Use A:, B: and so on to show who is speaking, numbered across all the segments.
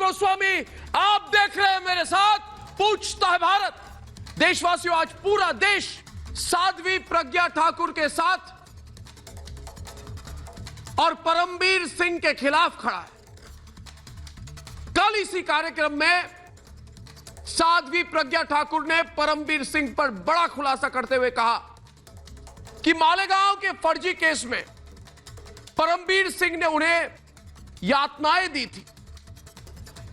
A: गोस्वामी, आप देख रहे हैं मेरे साथ पूछता है भारत। देशवासियों, आज पूरा देश साध्वी प्रज्ञा ठाकुर के साथ और परमबीर सिंह के खिलाफ खड़ा है। कल इसी कार्यक्रम में साध्वी प्रज्ञा ठाकुर ने परमबीर सिंह पर बड़ा खुलासा करते हुए कहा कि मालेगांव के फर्जी केस में परमबीर सिंह ने उन्हें यातनाएं दी थी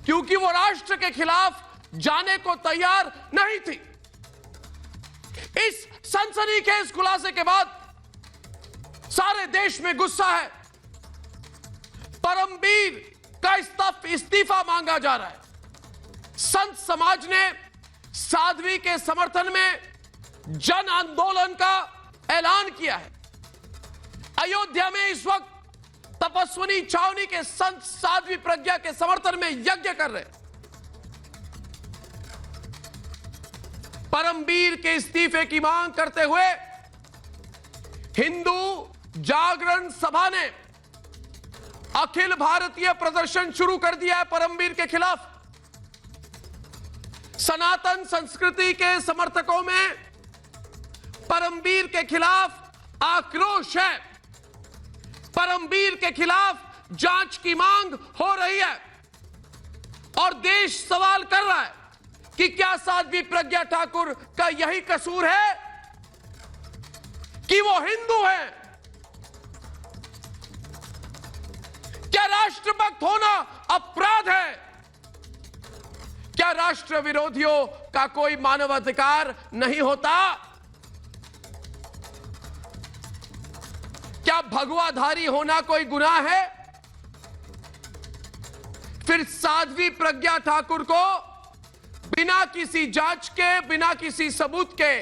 A: क्योंकि वो राष्ट्र के खिलाफ जाने को तैयार नहीं थी। इस सनसनीखेज खुलासे के बाद सारे देश में गुस्सा है। परमबीर का इस्तीफा मांगा जा रहा है। संत समाज ने साध्वी के समर्थन में जन आंदोलन का ऐलान किया है। अयोध्या में इस वक्त तपस्विनी छावनी के संत साध्वी प्रज्ञा के समर्थन में यज्ञ कर रहे हैं। परमबीर के इस्तीफे की मांग करते हुए हिंदू जागरण सभा ने अखिल भारतीय प्रदर्शन शुरू कर दिया है परमबीर के खिलाफ। सनातन संस्कृति के समर्थकों में परमबीर के खिलाफ आक्रोश है। परमबीर के खिलाफ जांच की मांग हो रही है और देश सवाल कर रहा है कि क्या साध्वी प्रज्ञा ठाकुर का यही कसूर है कि वो हिंदू है? क्या राष्ट्रभक्त होना अपराध है? क्या राष्ट्र विरोधियों का कोई मानवाधिकार नहीं होता? क्या भगवाधारी होना कोई गुनाह है? फिर साध्वी प्रज्ञा ठाकुर को बिना किसी जांच के, बिना किसी सबूत के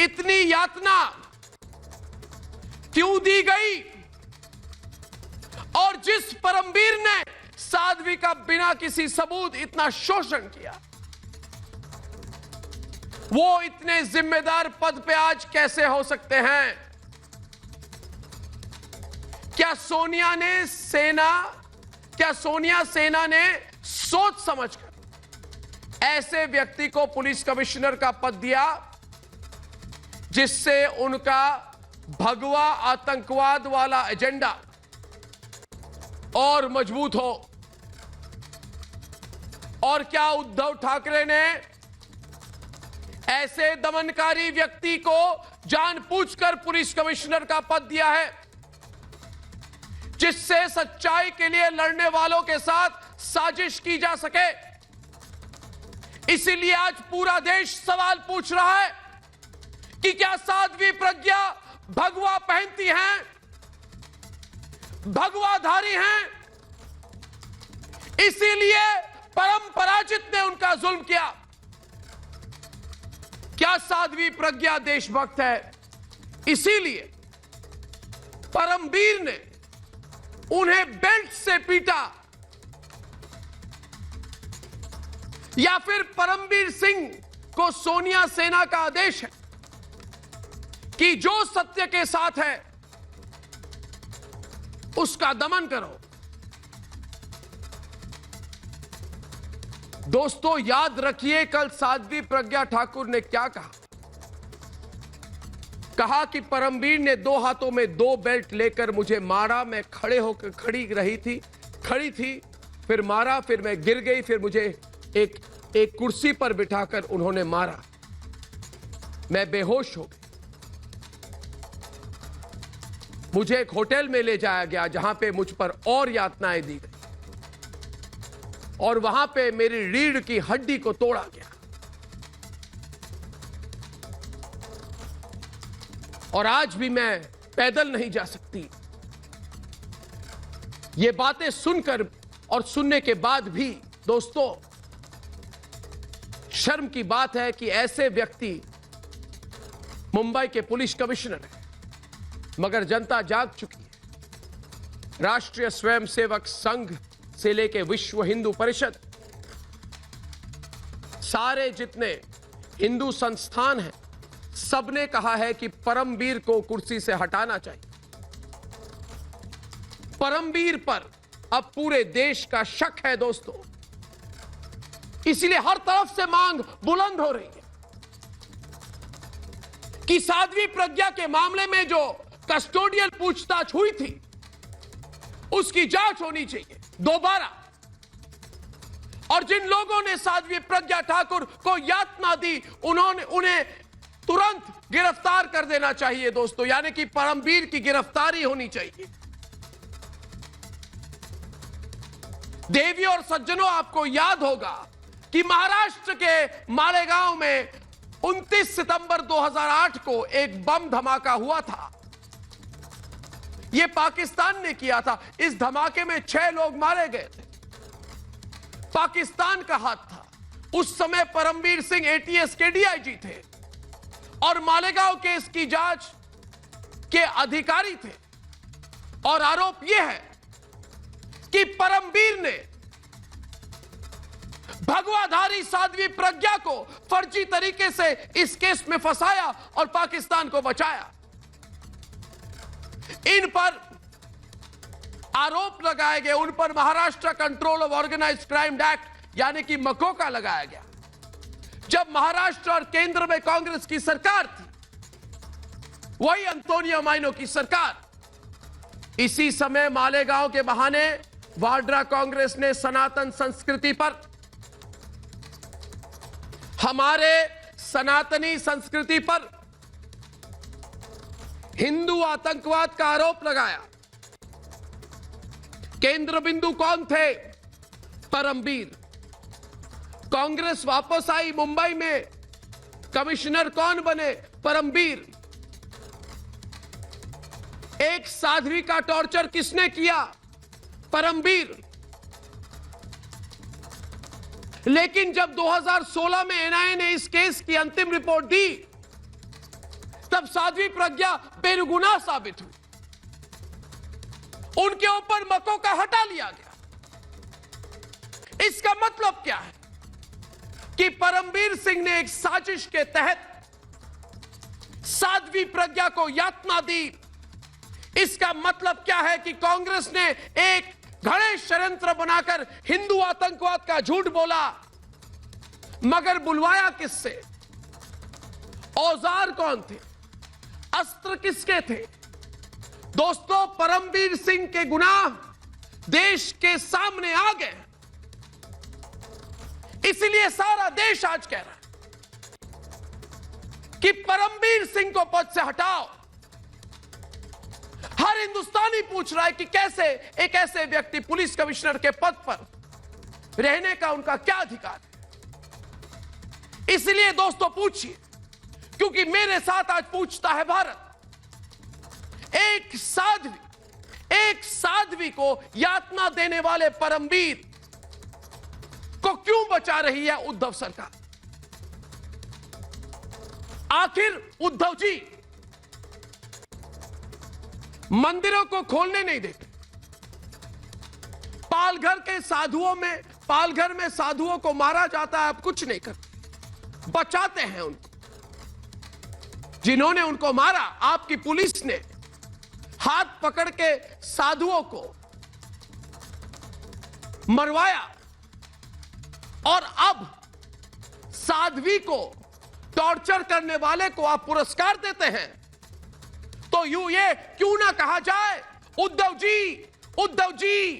A: इतनी यातना क्यों दी गई? और जिस परमबीर ने साध्वी का बिना किसी सबूत इतना शोषण किया, वो इतने जिम्मेदार पद पे आज कैसे हो सकते हैं? क्या सोनिया सेना ने सोच समझकर ऐसे व्यक्ति को पुलिस कमिश्नर का पद दिया जिससे उनका भगवा आतंकवाद वाला एजेंडा और मजबूत हो? और क्या उद्धव ठाकरे ने ऐसे दमनकारी व्यक्ति को जानबूझकर पुलिस कमिश्नर का पद दिया है जिससे सच्चाई के लिए लड़ने वालों के साथ साजिश की जा सके? इसीलिए आज पूरा देश सवाल पूछ रहा है कि क्या साध्वी प्रज्ञा भगवा पहनती हैं, भगवाधारी हैं? इसीलिए परमपराजित ने उनका जुल्म किया। क्या साध्वी प्रज्ञा देशभक्त है? इसीलिए परमबीर ने उन्हें बेल्ट से पीटा? या फिर परमबीर सिंह को सोनिया सेना का आदेश है कि जो सत्य के साथ है उसका दमन करो? दोस्तों, याद रखिए कल साध्वी प्रज्ञा ठाकुर ने क्या कहा। कहा कि परमबीर ने दो हाथों में दो बेल्ट लेकर मुझे मारा। मैं खड़े होकर खड़ी थी, फिर मारा, फिर मैं गिर गई, फिर मुझे एक कुर्सी पर बिठाकर उन्होंने मारा। मैं बेहोश हो गई। मुझे एक होटल में ले जाया गया जहां पे मुझ पर और यातनाएं दी गई और वहां पे मेरी रीढ़ की हड्डी को तोड़ा गया। और आज भी मैं पैदल नहीं जा सकती। ये बातें सुनकर और सुनने के बाद भी दोस्तों, शर्म की बात है कि ऐसे व्यक्ति मुंबई के पुलिस कमिश्नर हैं। मगर जनता जाग चुकी है। राष्ट्रीय स्वयंसेवक संघ से लेकर विश्व हिंदू परिषद, सारे जितने हिंदू संस्थान हैं, सबने कहा है कि परमबीर को कुर्सी से हटाना चाहिए। परमबीर पर अब पूरे देश का शक है दोस्तों। इसलिए हर तरफ से मांग बुलंद हो रही है कि साध्वी प्रज्ञा के मामले में जो कस्टोडियल पूछताछ हुई थी उसकी जांच होनी चाहिए दोबारा। और जिन लोगों ने साध्वी प्रज्ञा ठाकुर को यातना दी उन्हें तुरंत गिरफ्तार कर देना चाहिए दोस्तों, यानी कि परमबीर की गिरफ्तारी होनी चाहिए। देवी और सज्जनों, आपको याद होगा कि महाराष्ट्र के मालेगांव में 29 सितंबर 2008 को एक बम धमाका हुआ था। यह पाकिस्तान ने किया था। इस धमाके में 6 लोग मारे गए थे। पाकिस्तान का हाथ था। उस समय परमबीर सिंह एटीएस के डीआईजी थे और मालेगांव केस की जांच के अधिकारी थे। और आरोप यह है कि परमबीर ने भगवाधारी साध्वी प्रज्ञा को फर्जी तरीके से इस केस में फंसाया और पाकिस्तान को बचाया। इन पर आरोप लगाए गए, उन पर Maharashtra control of organised crime act यानी कि मकोका लगाया गया। जब महाराष्ट्र और केंद्र में कांग्रेस की सरकार थी, वही एंटोनियो माइनो की सरकार। इसी समय मालेगांव के बहाने वाड्रा कांग्रेस ने सनातन संस्कृति पर, हमारे सनातनी संस्कृति पर हिंदू आतंकवाद का आरोप लगाया। केंद्र बिंदु कौन थे? परमबीर। कांग्रेस वापस आई मुंबई में, कमिश्नर कौन बने? परमबीर। एक साध्वी का टॉर्चर किसने किया? परमबीर। लेकिन जब 2016 में एनआईए ने इस केस की अंतिम रिपोर्ट दी, तब साध्वी प्रज्ञा बेगुनाह साबित हुई। उनके ऊपर मकोका हटा लिया गया। इसका मतलब क्या है कि परमबीर सिंह ने एक साजिश के तहत साध्वी प्रज्ञा को यातना दी। इसका मतलब क्या है कि कांग्रेस ने एक घड़े षड्यंत्र बनाकर हिंदू आतंकवाद का झूठ बोला। मगर बुलवाया किससे? औजार कौन थे? अस्त्र किसके थे? दोस्तों, परमबीर सिंह के गुनाह देश के सामने आ गए। इसलिए सारा देश आज कह रहा है कि परमबीर सिंह को पद से हटाओ। हर हिंदुस्तानी पूछ रहा है कि कैसे एक ऐसे व्यक्ति पुलिस कमिश्नर के पद पर रहने का उनका क्या अधिकार है। इसलिए दोस्तों पूछिए, क्योंकि मेरे साथ आज पूछता है भारत, एक साध्वी को यातना देने वाले परमबीर को क्यों बचा रही है उद्धव सरकार? आखिर उद्धव जी मंदिरों को खोलने नहीं देते। पालघर में साधुओं को मारा जाता है, अब कुछ नहीं करते, बचाते हैं उनको। जिन्होंने उनको मारा, आपकी पुलिस ने हाथ पकड़ के साधुओं को मरवाया और अब साध्वी को टॉर्चर करने वाले को आप पुरस्कार देते हैं। तो ये क्यों ना कहा जाए उद्धव जी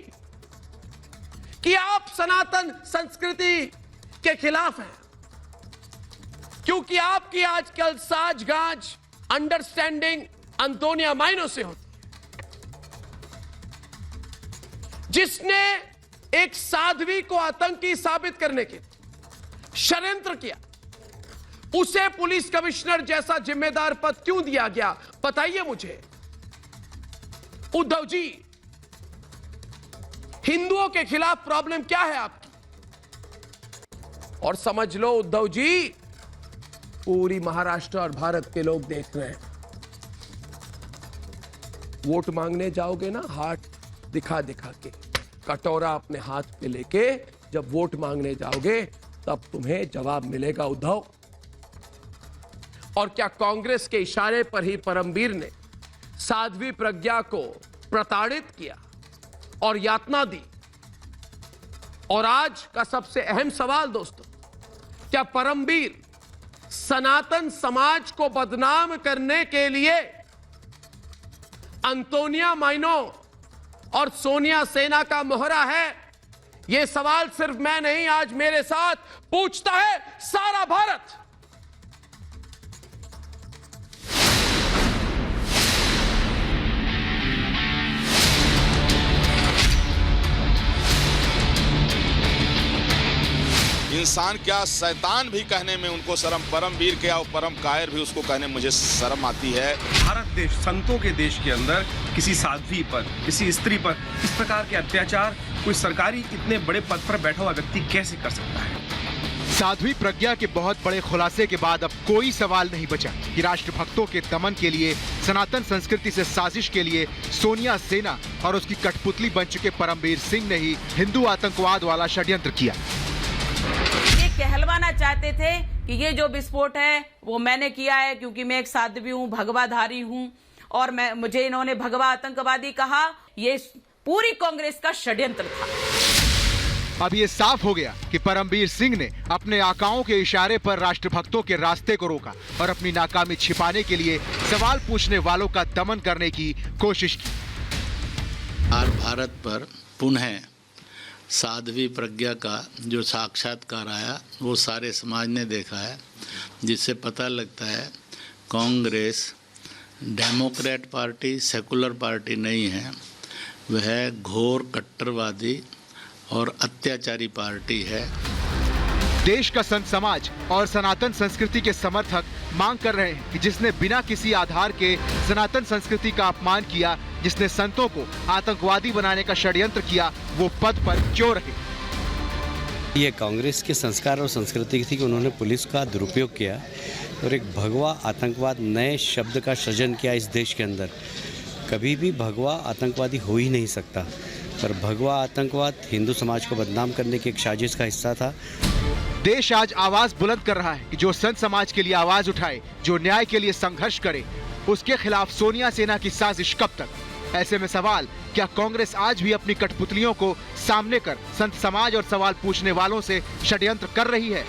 A: कि आप सनातन संस्कृति के खिलाफ हैं, क्योंकि आपकी आजकल साजगाज अंडरस्टैंडिंग एंटोनियो माइनो से होती है, जिसने एक साध्वी को आतंकी साबित करने के षड्यंत्र किया। उसे पुलिस कमिश्नर जैसा जिम्मेदार पद क्यों दिया गया? बताइए मुझे। उद्धव जी, हिंदुओं के खिलाफ प्रॉब्लम क्या है आपकी? और समझ लो उद्धव जी, पूरी महाराष्ट्र और भारत के लोग देख रहे हैं। वोट मांगने जाओगे ना, हाथ दिखा दिखा के, कटोरा अपने हाथ पे लेके जब वोट मांगने जाओगे, तब तुम्हें जवाब मिलेगा उद्धव। और क्या कांग्रेस के इशारे पर ही परमबीर ने साध्वी प्रज्ञा को प्रताड़ित किया? और यातना दी। और आज का सबसे अहम सवाल दोस्तों, क्या परमवीर सनातन समाज को बदनाम करने के लिए अंतोनिया माइनो और सोनिया सेना का मोहरा है? यह सवाल सिर्फ मैं नहीं, आज मेरे साथ पूछता है सारा भारत।
B: इंसान क्या, शैतान भी कहने में उनको शर्म, परमवीर क्या और परम कायर भी उसको कहने में मुझे शर्म आती है।
C: भारत देश, संतों के देश के अंदर किसी साध्वी पर, किसी स्त्री पर इस प्रकार के अत्याचार कोई सरकारी इतने बड़े पद पर बैठा हुआ व्यक्ति कैसे कर सकता है?
D: साध्वी प्रज्ञा के बहुत बड़े खुलासे के बाद अब कोई सवाल नहीं बचा कि राष्ट्रभक्तों के दमन के लिए, सनातन संस्कृति से साजिश के लिए सोनिया सेना और उसकी कठपुतली बन चुके परमवीर सिंह ने ही हिंदू आतंकवाद वाला षड्यंत्र किया।
E: कहलवाना चाहते थे कि ये जो विस्फोट है वो मैंने किया है क्योंकि मैं एक साध्वी हूं, भगवाधारी हूं और मुझे इन्होंने भगवा आतंकवादी कहा। ये पूरी कांग्रेस का षड्यंत्र था।
D: अब ये साफ हो गया कि परमवीर सिंह ने अपने आकाओं के इशारे पर राष्ट्रभक्तों के रास्ते को रोका और अपनी नाकामी छिपाने के लिए सवाल पूछने वालों का दमन करने की कोशिश की।
F: भारत पर पुनः साध्वी प्रज्ञा का जो साक्षात्कार आया वो सारे समाज ने देखा है, जिससे पता लगता है Congress Democrat party, secular party नहीं है, वह घोर कट्टरवादी और अत्याचारी पार्टी है।
D: देश का संत समाज और सनातन संस्कृति के समर्थक मांग कर रहे हैं कि जिसने बिना किसी आधार के सनातन संस्कृति का अपमान किया, जिसने संतों को आतंकवादी बनाने का षड्यंत्र किया, वो पद पर क्यों रहे?
G: ये कांग्रेस के संस्कार और संस्कृति थी कि उन्होंने पुलिस का दुरुपयोग किया और एक भगवा आतंकवाद नए शब्द का सृजन किया इस देश के अंदर। कभी भी भगवा आतंकवादी हो ही नहीं सकता, पर भगवा आतंकवाद हिंदू समाज को बदनाम करने की एक साजिश का हिस्सा था।
D: देश आज आवाज बुलंद कर रहा है कि जो संत समाज के लिए आवाज उठाए, जो न्याय के लिए संघर्ष करे, उसके खिलाफ सोनिया सेना की साजिश कब तक? ऐसे में सवाल, क्या कांग्रेस आज भी अपनी कठपुतलियों को सामने कर संत समाज और सवाल पूछने वालों से षड्यंत्र कर रही है?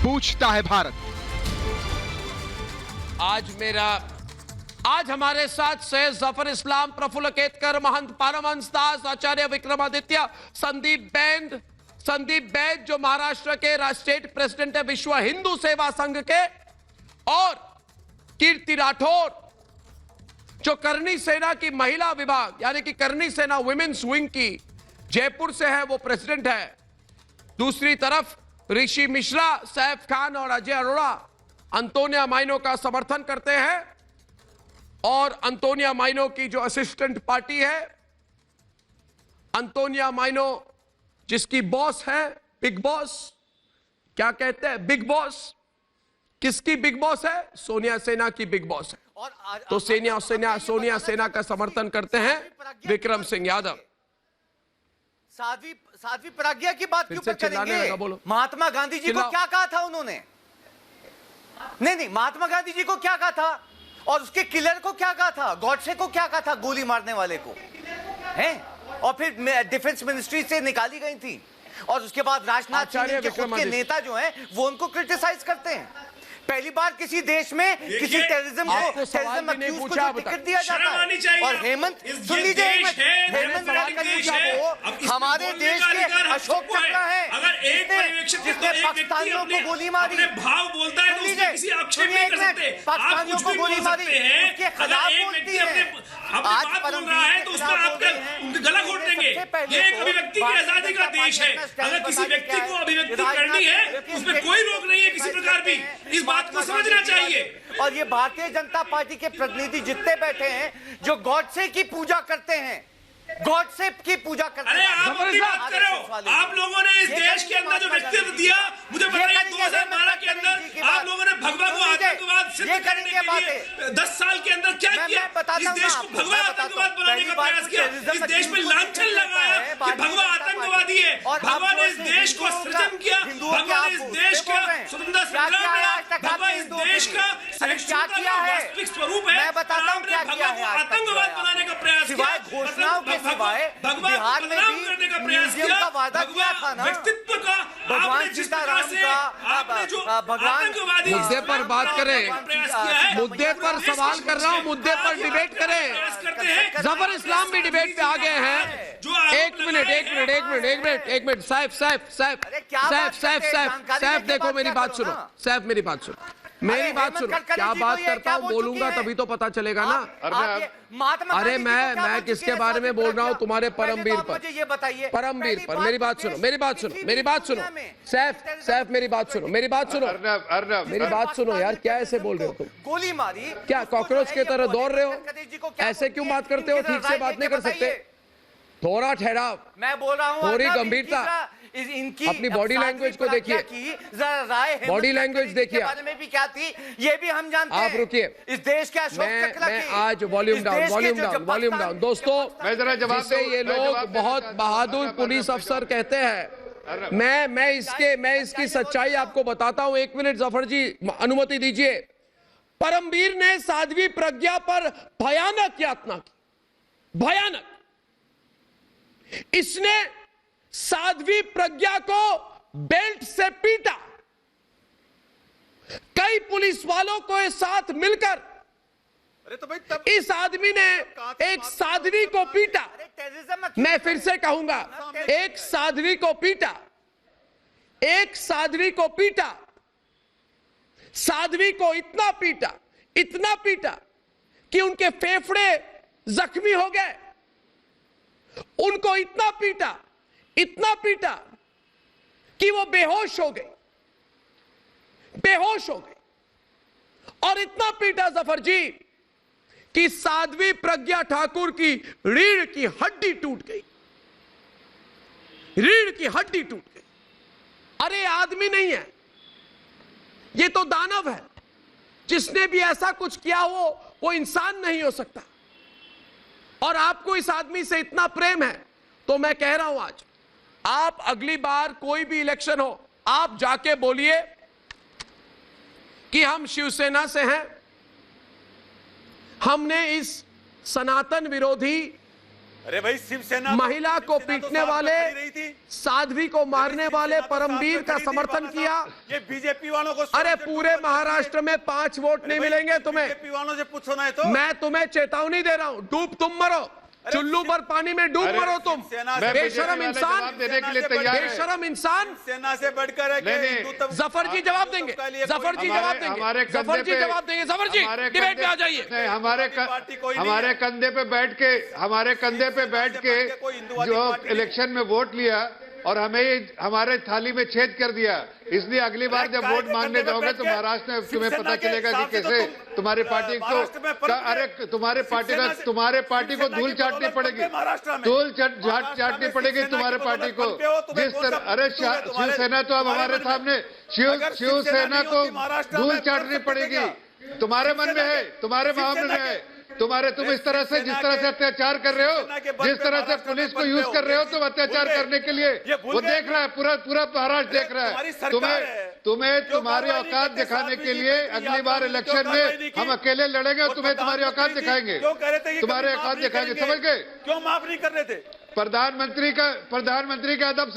D: पूछता है भारत।
A: आज हमारे साथ सैयद जफर इस्लाम, प्रफुल्ल केतकर, महंत परमहंस दास, आचार्य विक्रमादित्य, संदीप बैद जो महाराष्ट्र के स्टेट प्रेसिडेंट है विश्व हिंदू सेवा संघ के, और कीर्ति राठौर जो करनी सेना की महिला विभाग यानी कि करनी सेना वुमेन्स विंग की जयपुर से है, वो प्रेसिडेंट है। दूसरी तरफ ऋषि मिश्रा, सैफ खान और अजय अरोड़ा अंतोनिया माइनो का समर्थन करते हैं, और अंतोनिया माइनो की जो असिस्टेंट पार्टी है, अंतोनिया माइनो जिसकी बॉस है बिग बॉस, क्या कहते हैं बिग बॉस, किसकी बिग बॉस है? सोनिया सेना की बिग बॉस है। तो सोनिया सेना का समर्थन करते हैं विक्रम सिंह यादव।
H: साध्वी प्रज्ञा की बात क्यों करेंगे? महात्मा गांधी जी को क्या कहा था उन्होंने? नहीं, महात्मा गांधी जी को क्या कहा था और उसके किलर को क्या कहा था, गॉडसे को क्या कहा था, गोली मारने वाले को हैं? और फिर डिफेंस मिनिस्ट्री से निकाली गई थी, और उसके बाद राजनाथ सिंह के खुद के नेता जो हैं वो उनको क्रिटिसाइज करते हैं। पहली बार किसी देश में किसी टेररिज्म को टिकट दिया जाता है। और हेमंत, सुन लीजिए, हेमंत को हमारे देश के अशोक चक्र है जिसने पाकिस्तानियों को गोली मारी।
I: भाव बोलता है तो उसमें किसी आक्षेप नहीं कर सकते।
H: पाकिस्तानियों को गोली मारी, उसके खिलाफ बोलती है।
I: आज बोल रहा है तो उसमें आप गला घोट देंगे। ये एक अभिव्यक्ति की आजादी का देश है। अगर किसी व्यक्ति को अभिव्यक्ति करनी है उसमें कोई रोक नहीं है किसी प्रकार भी। इस बात को समझना चाहिए।
H: और ये भारतीय जनता पार्टी के प्रतिनिधि जितने बैठे हैं जो गॉडसे की पूजा करते हैं, गॉडसे की पूजा करते हैं।
I: अरे आप अपनी बात करो। आप लोगों ने इस देश के अंदर जो व्यक्तित्व दिया, मुझे बताइए 2012 के अंदर आप लोगों ने भगवा को आतंकवाद सिद्ध करने के लिए 10 साल के अंदर क्या किया? इस देश को भगवा आतंकवाद बनाने का प्रयास किया। इस देश में लांछन लगाया कि भगवा आतंकवादी है। भगवा ने इस देश को सृजन किया, भगवा ने इस देश का स्वतंत्रता संग्राम लड़ा, भगवा इस देश का वास्तविक स्वरूप है।
H: मैं बताता हूं क्या किया है।
I: आतंकवाद बनाने का प्रयास किया।
H: घोषणाओं के सिवाय बिहार में भी म्यूजियम का वादा किया था ना,
I: व्यक्तित्व का
H: भगवान सीताराम का, भगवान
A: मुद्दे पर बात करें, मुद्दे पर सवाल कर रहा हूं, मुद्दे पर डिबेट करें। जफर इस्लाम भी डिबेट पे आ गए हैं। एक मिनट सैफ देखो मेरी बात सुनो, सैफ मेरी बात सुनो, मेरी बात सुनो, क्या बात करता हूँ बोलूंगा तभी तो पता चलेगा ना। अरे मैं किसके बारे में बोल रहा हूँ? तुम्हारे परमवीर पर, परमवीर पर। मेरी बात सुनो, मेरी बात सुनो सैफ मेरी बात सुनो, मेरी बात सुनो यार, क्या ऐसे बोल रहे हो तुम?
H: गोली मारी
A: क्या कॉकरोच की तरह दौड़ रहे हो? ऐसे क्यों बात करते हो? ठीक से बात नहीं कर सकते? थोड़ा ठहराव,
H: मैं बोल रहा हूँ,
A: थोड़ी गंभीरता,
H: इनकी
A: अपनी बॉडी लैंग्वेज को देखिए, बॉडी लैंग्वेज देखिए।
H: बारे में भी क्या थी ये भी हम जानते हैं।
A: आप रुकिए,
H: इस देश के अशोक चक्र
A: मैं आज वॉल्यूम डाउन दोस्तों,
J: मैं जरा जवाब
A: जिसे ये लोग बहुत बहादुर पुलिस अफसर कहते हैं, मैं इसकी सच्चाई आपको बताता हूं। 1 मिनट जफर जी अनुमति दीजिए। परमवीर ने साध्वी प्रज्ञा पर भयानक यातना की, भयानक। इसने साध्वी प्रज्ञा को बेल्ट से पीटा, कई पुलिस वालों को साथ मिलकर इस आदमी ने एक साध्वी को पीटा। मैं फिर से कहूंगा, एक साध्वी को पीटा, एक साध्वी को पीटा, साध्वी को इतना पीटा कि उनके फेफड़े जख्मी हो गए। उनको इतना पीटा कि वो बेहोश हो गई, और इतना पीटा जफर जी कि साध्वी प्रज्ञा ठाकुर की रीढ़ की हड्डी टूट गई, अरे आदमी नहीं है, ये तो दानव है। जिसने भी ऐसा कुछ किया वो इंसान नहीं हो सकता। और आपको इस आदमी से इतना प्रेम है तो मैं कह रहा हूं, आज आप अगली बार कोई भी इलेक्शन हो, आप जाके बोलिए कि हम शिवसेना से हैं, हमने इस सनातन विरोधी,
J: अरे भाई शिवसेना
A: महिला को पीटने वाले, साध्वी को मारने वाले परमवीर का समर्थन किया।
J: ये बीजेपी वालों को,
A: अरे पूरे महाराष्ट्र में 5 वोट नहीं मिलेंगे तुम्हें।
J: बीजेपी वालों से पूछो ना, तो
A: मैं तुम्हें चेतावनी दे रहा हूं, डूब तुम मरो, चुल्लू भर पानी में डूब मरो तुम, बेशरम इंसान,
J: देने के लिए तैयार है।
A: बेशरम इंसान।
J: सेना से बढ़कर
A: जफर जी जवाब देंगे, जफर जी जवाब देंगे, जफर जी डिबेट पे आ जाइए।
J: हमारे कंधे पे बैठ के जो इलेक्शन में वोट लिया और हमें हमारे थाली में छेद कर दिया, इसलिए अगली बार जब वोट मांगने जाओगे तो महाराष्ट्र में तुम्हें पता चलेगा कि कैसे तुम्हारी पार्टी को, अरे तुम्हारे पार्टी को धूल चाटनी पड़ेगी, चाटनी पड़ेगी तुम्हारे पार्टी को। जिस तरह, अरे शिवसेना तो अब हमारे सामने, शिवसेना को धूल चाटनी पड़ेगी। तुम्हारे मन में है, तुम्हारे मामले में है, तुम इस तरह से, जिस तरह से अत्याचार कर रहे हो, जिस तरह से पुलिस को यूज कर रहे हो तुम अत्याचार करने के लिए, वो देख रहा है, पूरा महाराष्ट्र देख रहा है। तुम्हें तुम्हारी औकात दिखाने के लिए अगली बार इलेक्शन में हम अकेले लड़ेंगे और तुम्हें तुम्हारी औकात दिखाएंगे, तुम्हारे औकात दिखाएंगे, समझ गए?
I: क्यों माफ नहीं कर रहे थे?
J: प्रधानमंत्री का अदब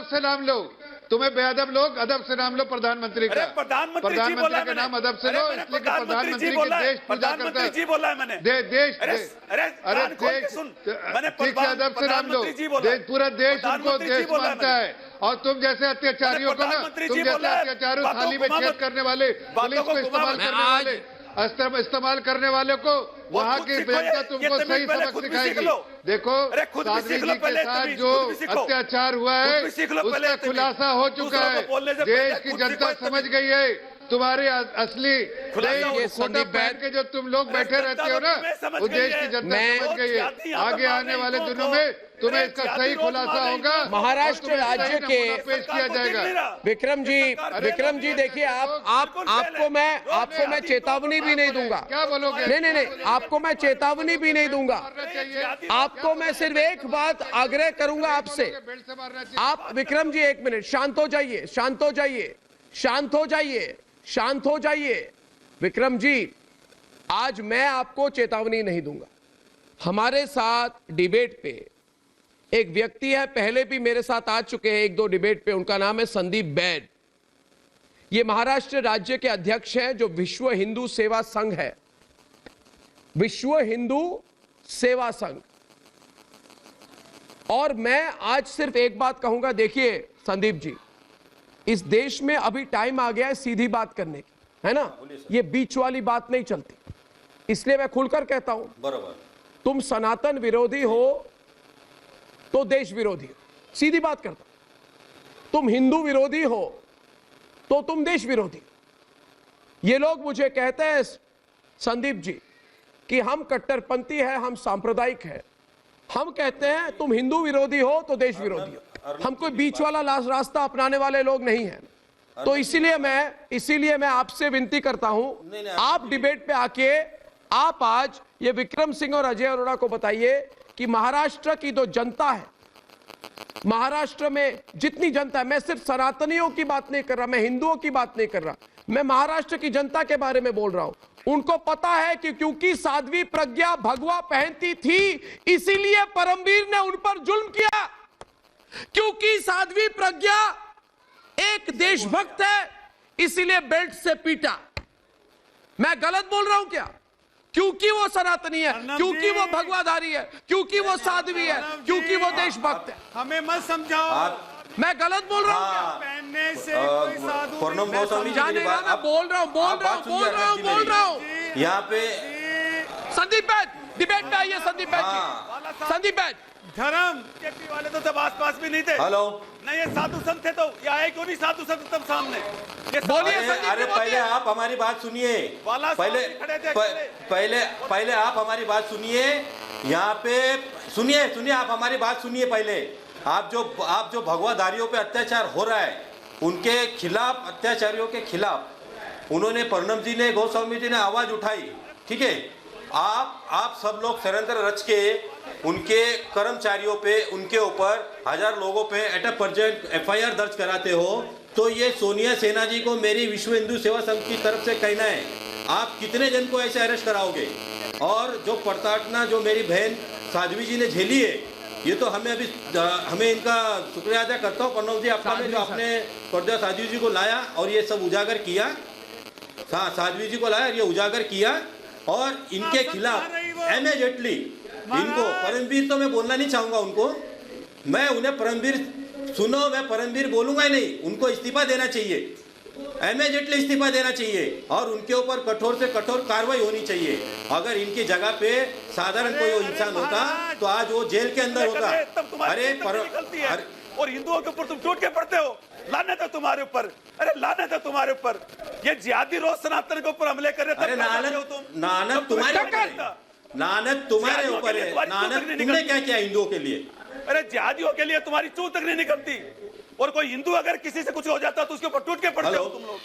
J: से नाम लो, तुम्हें बेअदब लोग अदब से नाम लो प्रधानमंत्री का। प्रधानमंत्री का नाम अदब से लो, इसलिए प्रधानमंत्री की देश पूजा करता है। देश ठीक से अदब से नाम लो, पूरा देश उनको देश मानता है। और तुम जैसे अत्याचारियों को ना, तुम जैसे अत्याचारियों थाली में छेद करने वाले, पुलिस को इस्तेमाल करने वाले को वहाँ की जनता तुमको सही सबक सिखाएगी। देखो साध्वी जी के साथ जो अत्याचार हुआ है उसका खुलासा हो चुका है, देश की जनता समझ गई है। तुम्हारी असली कोटा पहन के जो तुम लोग बैठे रहते हो ना, वो देश की जनता समझ गई है। आगे आने वाले दिनों में तुम्हें इसका सही खुलासा होगा,
A: महाराष्ट्र राज्य के
J: पेश किया जाएगा।
A: विक्रम जी देखिए, आपको मैं चेतावनी भी नहीं दूंगा।
J: क्या बोलोगे?
A: नहीं, आपको मैं चेतावनी भी नहीं दूंगा। आपको मैं सिर्फ एक बात आग्रह करूंगा आपसे, आप विक्रम जी 1 मिनट शांत हो जाइए। विक्रम जी, आज मैं आपको चेतावनी नहीं दूंगा, हमारे साथ डिबेट पे एक व्यक्ति है, पहले भी मेरे साथ आ चुके हैं 1-2 डिबेट पे, उनका नाम है संदीप बैद। ये महाराष्ट्र राज्य के अध्यक्ष हैं जो विश्व हिंदू सेवा संघ है, विश्व हिंदू सेवा संघ। और मैं आज सिर्फ एक बात कहूंगा, देखिए संदीप जी, इस देश में अभी टाइम आ गया है सीधी बात करने की, है ना? ये बीच वाली बात नहीं चलती, इसलिए मैं खुलकर कहता हूं,
H: बरोबर,
A: तुम सनातन विरोधी हो तो देश विरोधी हो, सीधी बात करता हूं। तुम हिंदू विरोधी हो तो तुम देश विरोधी हो। ये लोग मुझे कहते हैं संदीप जी कि हम कट्टरपंथी है, हम सांप्रदायिक है। हम कहते हैं तुम हिंदू विरोधी हो तो देश विरोधी हो। हम कोई बीच वाला रास्ता अपनाने वाले लोग नहीं हैं। तो इसीलिए मैं आपसे विनती करता हूं, आप डिबेट पे आके आप आज ये विक्रम सिंह और अजय अरोड़ा को बताइए कि महाराष्ट्र की जो जनता है, महाराष्ट्र में जितनी जनता है, मैं सिर्फ सनातनियों की बात नहीं कर रहा, मैं हिंदुओं की बात नहीं कर रहा, मैं महाराष्ट्र की जनता के बारे में बोल रहा हूं। उनको पता है कि क्योंकि साध्वी प्रज्ञा भगवा पहनती थी इसीलिए परमवीर ने उन पर जुल्म किया, क्योंकि साध्वी प्रज्ञा एक देशभक्त है इसीलिए बेल्ट से पीटा। मैं गलत बोल रहा हूं क्या? क्योंकि वो सनातनी है, क्योंकि वो भगवाधारी है, क्योंकि वो साध्वी है, क्योंकि वो देशभक्त है।
K: हमें मत समझाओ,
A: मैं गलत बोल रहा हूं क्या?
K: पहनने से कोई साधु
A: मैं बोल रहा हूं
H: यहाँ पे
A: संदीप बैद, डिबेट में आइए संदीप बैद जी। संदीप बैद,
K: धर्म बीजेपी वाले तो तब आसपास भी नहीं थे।
H: हेलो,
K: नहीं, ये साधु संत थे तो ये आए क्यों नहीं साधु संत तब सामने?
A: बोलिए
H: अरे पहले आप हमारी बात सुनिए, पहले आप हमारी बात सुनिए, यहाँ पे सुनिए आप हमारी बात सुनिए। पहले आप जो भगवाधारियों पे अत्याचार हो रहा है उनके खिलाफ, अत्याचारियों के खिलाफ उन्होंने प्रणब जी ने, गोस्वामी जी ने आवाज उठाई, ठीक है? आप सब लोग षड्यंत्र रच के उनके कर्मचारियों पे, उनके ऊपर 1000 लोगों पे FIR दर्ज कराते हो, तो ये सोनिया सेना जी को मेरी विश्व हिंदू सेवा संघ की तरफ से कहना है, आप कितने जन को ऐसे अरेस्ट कराओगे? और जो प्रताड़ना जो मेरी बहन साध्वी जी ने झेली है, ये तो हमें इनका शुक्रिया अदा करता हूँ प्रणव जी, आपने जो आपने पर्दा साध्वी जी को लाया और ये सब उजागर किया, साध्वी जी को लाया और ये उजागर किया, और इनके खिलाफ इमीडिएटली इनको, परमवीर तो मैं बोलना नहीं चाहूंगा उनको, मैं उन्हें परमवीर सुनो, मैं परमवीर बोलूंगा ही नहीं, उनको इस्तीफा देना चाहिए, इमीडिएटली इस्तीफा देना चाहिए और उनके ऊपर कठोर से कठोर कार्रवाई होनी चाहिए। अगर इनकी जगह पे साधारण कोई इंसान होता तो आज वो जेल के अंदर होता।
K: अरे और हिंदुओं के ऊपर तुम टूट के पड़ते हो, लानत है तुम्हारे ऊपर, अरे लानत है तुम्हारे ऊपर। ये जिहादी रोज सनातन के ऊपर हमले कर रहे थे।
H: अरे नानत तुम्हारे ऊपर है, नानत तुम्हारे ऊपर है, नानत तुमने क्या किया हिंदुओं के लिए?
K: अरे जिहादियों के लिए तुम्हारी चूत तक नहीं निकलती, और कोई हिंदू अगर किसी से कुछ हो जाता तो उसके ऊपर टूट के पड़ते हो तुम लोग।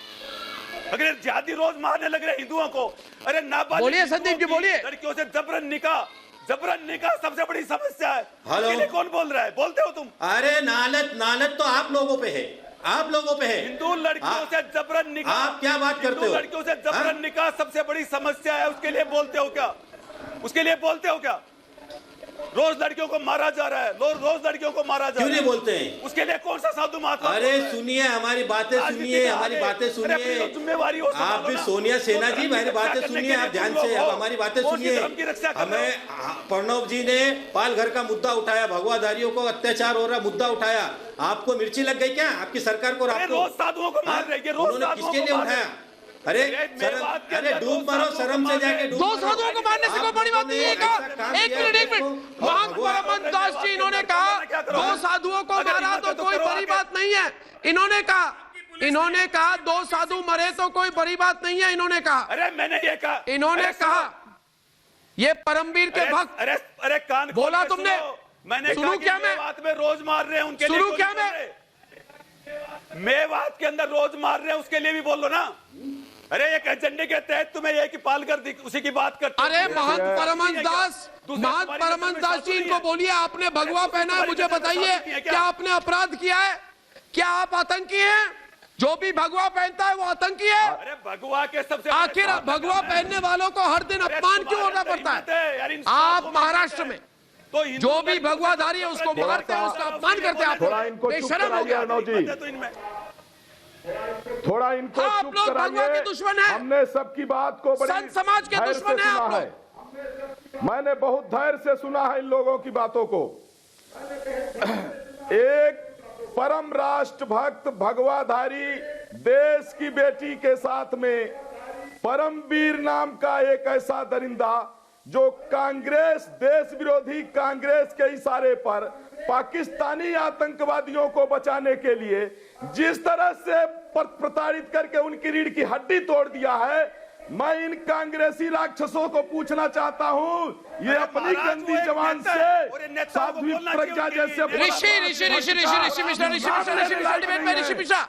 K: अगर जिहादी रोज मारने लग रहे हिंदुओं को, अरे नाबालिग,
A: बोलिए संदीप जी, बोलिए।
K: लड़कियों से जबरन निकाह सबसे बड़ी समस्या है। हेलो, कौन बोल रहा है? बोलते हो तुम?
H: अरे नानत तो आप लोगों पे है, आप लोगों पे है।
K: हिंदू लड़कियों से जबरन निकाह,
H: आप क्या बात करते हो?
K: लड़कियों से जबरन निकाह सबसे बड़ी समस्या है, उसके लिए बोलते हो क्या? उसके लिए बोलते हो क्या? रोज लड़कियों को मारा जा रहा है, रोज लड़कियों को मारा जा रहा है,
H: क्यों नहीं बोलते हैं?
K: उसके लिए कौन सा साधु महात्मा?
H: अरे सुनिए हमारी बातें, सुनिए हमारी बातें सुनिए।
K: जिम्मेवारी हो,
H: आप भी सोनिया सेना जी मेरी बातें सुनिए, आप ध्यान से आप हमारी बातें सुनिए। हमें प्रणव जी ने पालघर का मुद्दा उठाया, भगवाधारियों को अत्याचार हो रहा मुद्दा उठाया, आपको मिर्ची लग गई क्या? आपकी सरकार को
K: रोज साधुओं को मार रही है,
H: उन्होंने किसके लिए उठाया? अरे डूब मारो शर्म से जाके,
A: दो साधुओं को मारने से कोई बड़ी बात नहीं है। एक मिनट, महंत परमहंस दास जी इन्होंने कहा दो साधुओं को मारा तो कोई बड़ी बात नहीं है। इन्होंने कहा 2 साधु मरे तो कोई बड़ी बात नहीं है। इन्होंने कहा,
K: अरे मैंने ये कहा,
A: इन्होंने कहा ये परमवीर के भक्त।
K: अरे कान
A: बोला तुमने,
K: मैंने
A: सुनू क्या? मैं
K: बात में रोज मार रहे हैं उनके लिए,
A: सुनू क्या?
K: मैं बात के अंदर रोज मार रहे हैं उसके लिए भी बोल लो ना। अरे एक एजेंडे के तहत तुम्हें ये कि पालकर उसी की बात करते।
A: अरे महंत परमहंस दास जी इनको बोलिए, आपने भगवा पहना है, मुझे बताइए क्या आपने अपराध किया है? क्या आप आतंकी हैं? जो भी भगवा पहनता है वो आतंकी है।
K: अरे भगवा के सबसे
A: आखिर भगवा पहनने वालों को हर दिन अपमान क्यों होना पड़ता है? आप महाराष्ट्र में जो भी भगवाधारी है उसको मारते हैं, उसका अपमान करते हैं। आप बेशरम हो गया।
L: थोड़ा इनको
A: आप
L: चुप
A: लोग भगवा के
L: कराइए।
A: दुश्मन हैं।
L: हमने सबकी बात को बड़ी
A: संत समाज के
L: धैर्य
A: दुश्मन
L: से
A: हैं आप
L: सुना
A: लोग।
L: मैंने बहुत धैर्य से सुना है इन लोगों की बातों को। एक परम राष्ट्रभक्त भगवाधारी देश की बेटी के साथ में परमवीर नाम का एक ऐसा दरिंदा जो कांग्रेस, देश विरोधी कांग्रेस के इशारे पर पाकिस्तानी आतंकवादियों को बचाने के लिए जिस तरह से प्रताड़ित करके उनकी रीढ़ की हड्डी तोड़ दिया है, मैं इन कांग्रेसी राक्षसों को पूछना चाहता हूं, ये अपनी गंदी जबान से साध्वी प्रज्ञा जैसे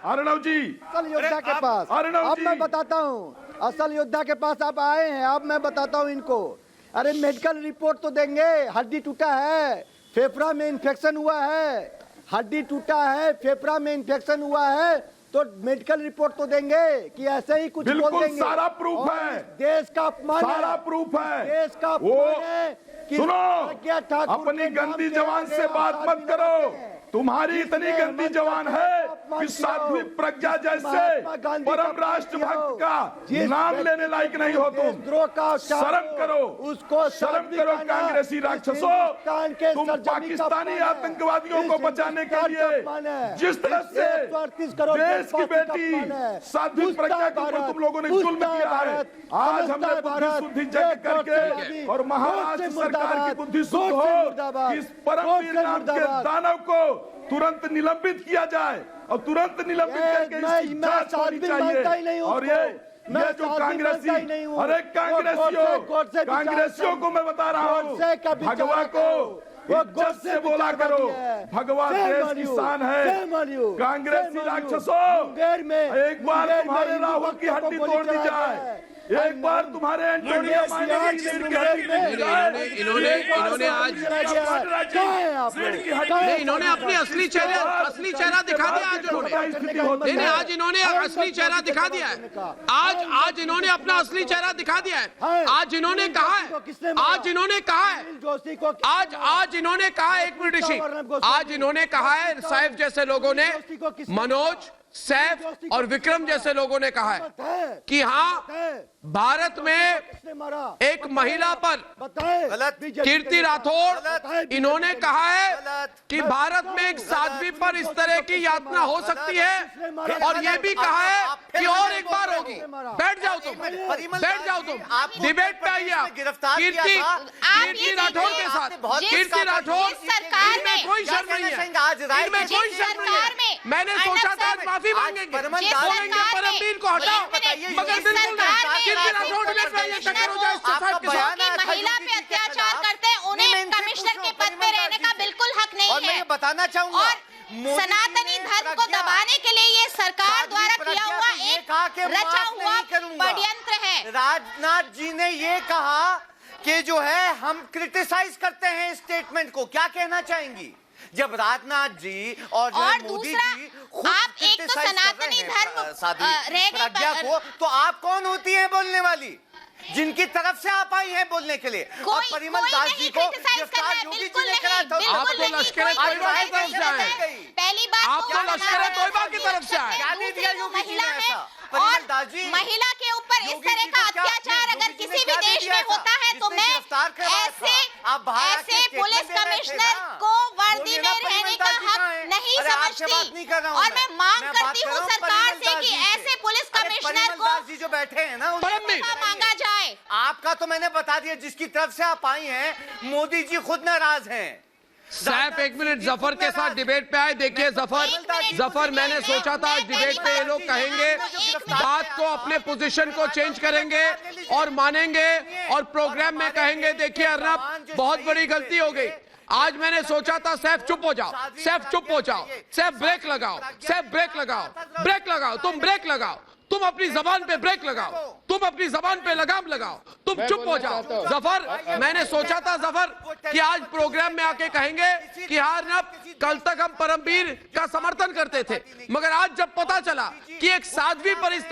L: अर्णव जी,
M: असल योद्धा के पास अब मैं बताता हूँ, असल योद्धा के पास आप आए हैं, अब मैं बताता हूँ इनको। अरे मेडिकल रिपोर्ट तो देंगे, हड्डी टूटा है, फेफड़ा में इन्फेक्शन हुआ है, हड्डी टूटा है, फेफड़ा में इन्फेक्शन हुआ है, तो मेडिकल रिपोर्ट तो देंगे कि ऐसे ही कुछ बोल देंगे।
L: सारा प्रूफ है,
M: देश का अपमान,
L: सारा प्रूफ है,
M: देश का अपमान है।
L: सुनो, अपनी गंदी जवान से बात मत करो। तुम्हारी इतनी गंदी जवान है कि साध्वी प्रज्ञा जैसे परम राष्ट्रभक्त का नाम लेने लायक नहीं हो तुम। शर्म करो, उसको शर्म करो कांग्रेसी राक्षसों। तुम पाकिस्तानी आतंकवादियों को बचाने के लिए जिस तरह से देश की बेटी साध्वी प्रज्ञा के ऊपर तुम लोगों ने जुल्म किया है, आज हमने बुद्धि शुद्धि जग करके और महाराष्ट्र सरकार की बुद्धि शुद्ध हो, इस परमवीर नाम के दानव को तुरंत निलंबित किया जाए और तुरंत निलंबित करके इसकी जांच होनी चाहिए। और ये जो कांग्रेसी, अरे कांग्रेसियों को मैं बता रहा हूँ, भगवा को इज्जत से बोला करो। भगवा देश की शान है। कांग्रेसी राक्षसों, एक बार तुम्हारे राहुल की हड्डी तोड़ दी जाए, एक बार तुम्हारे एंटोनियो माइनी
A: इन्होंने अपनी असली चेहरा दिखा दिया आज उन्होंने। आज इन्होंने असली चेहरा दिखा दिया है। आज इन्होंने अपना असली चेहरा दिखा दिया है। आज इन्होंने कहा है, आज इन्होंने कहा है, आज इन्होंने कहा है, एक मिनट ऋषि, आज इन्होंने कहा है, सैफ जैसे लोगों ने, मनोज, सैफ और विक्रम जैसे लोगों ने कहा है कि हाँ, भारत में एक महिला पर, कीर्ति राठौड़, इन्होंने कहा है कि भारत में एक साध्वी पर इस तरह की यातना हो सकती है, और ये भी कहा है कि और एक बार होगी। बैठ जाओ तुम, बैठ जाओ तुम, डिबेट पे आइए आप। कीर्ति राठौड़ के साथ, कीर्ति राठौड़, इनमें कोई शर्म नहीं है, इनमें कोई शर्म नहीं है। मैंने सोचा था आज माफी मांगेंगे, बोलेंगे परमवीर को हटाओ, मगर बिल्कुल नहीं।
N: महिला पे अत्याचार करते हैं, उन्हें कमिश्नर के पद पे रहने का बिल्कुल हक नहीं है।
H: और मैं ये बताना चाहूंगा,
N: और सनातनी धर्म को दबाने के लिए ये सरकार द्वारा किया हुआ एक रचा हुआ षड्यंत्र है।
H: राजनाथ जी ने ये कहा कि जो है हम क्रिटिसाइज करते हैं स्टेटमेंट को, क्या कहना चाहेंगी जब राजनाथ जी और मोदी जी खुद
N: आप एक तो सनातनी धर्म
H: प्रज्ञा को, तो आप कौन होती है बोलने वाली जिनकी तरफ से आप आई हैं बोलने के लिए? और परिमल दास जी को गिरफ्तार योगी जी ने करा था।
A: आपको लश्कर तोयबा की तरफ से आए,
N: पहली बात
A: आपको लश्कर तोयबा की तरफ से आए,
H: क्या दे दिया योगी जी ने ऐसा?
N: और महिला के ऊपर इस तरह का अत्याचार अगर किसी भी देश में होता है तो मैं ऐसे पुलिस कमिश्नर को वर्दी में रहने का हक नहीं समझती, और मैं मांग करती हूँ सरकार से कि ऐसे पुलिस कमिश्नर को
H: जो बैठे हैं ना
N: मांगा जाए।
H: आपका तो मैंने बता दिया जिसकी तरफ से आप आई हैं, मोदी जी खुद नाराज हैं।
A: सैफ एक मिनट जफर के साथ डिबेट पे आए। देखिए जफर, मैंने सोचा था आज डिबेट पे ये लोग कहेंगे, बात को, अपने पोजीशन को चेंज करेंगे और मानेंगे, और प्रोग्राम में कहेंगे देखिए अर्नब बहुत बड़ी गलती हो गई। आज मैंने सोचा था सैफ चुप हो जाओ, सैफ चुप हो जाओ, सैफ ब्रेक लगाओ, सैफ ब्रेक लगाओ, ब्रेक लगाओ, तुम ब्रेक लगाओ, तुम अपनी जबान पे ब्रेक लगाओ, तुम अपनी जबान पे लगाम लगाओ, तुम चुप हो जाओ। जफर, मैंने सोचा था जफर कि आज प्रोग्राम में आके कहेंगे कि हाँ ना, कल तक हम परमवीर का समर्थन करते थे, मगर आज जब पता चला कि एक साध्वी पर इस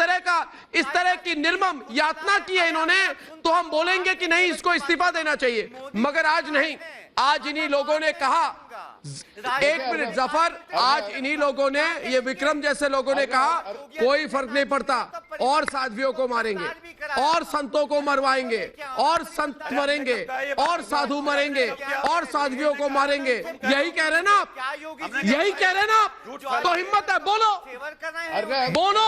A: तरह की निर्मम यातना की है इन्होंने, तो हम बोलेंगे कि नहीं, इसको इस्तीफा देना चाहिए। मगर आज नहीं, आज इन्हीं लोगों ने कहा, एक मिनट जफर, आज इन्हीं लोगों ने, ये विक्रम जैसे लोगों ने कहा कोई फर्क नहीं पड़ता, और साध्वियों को मारेंगे, और संतों को मरवाएंगे, और संत मरेंगे, और साधु मरेंगे, और साध्वियों को मारेंगे। यही कह रहे ना आप, यही कह रहे ना आप? तो हिम्मत है, बोलो, बोलो,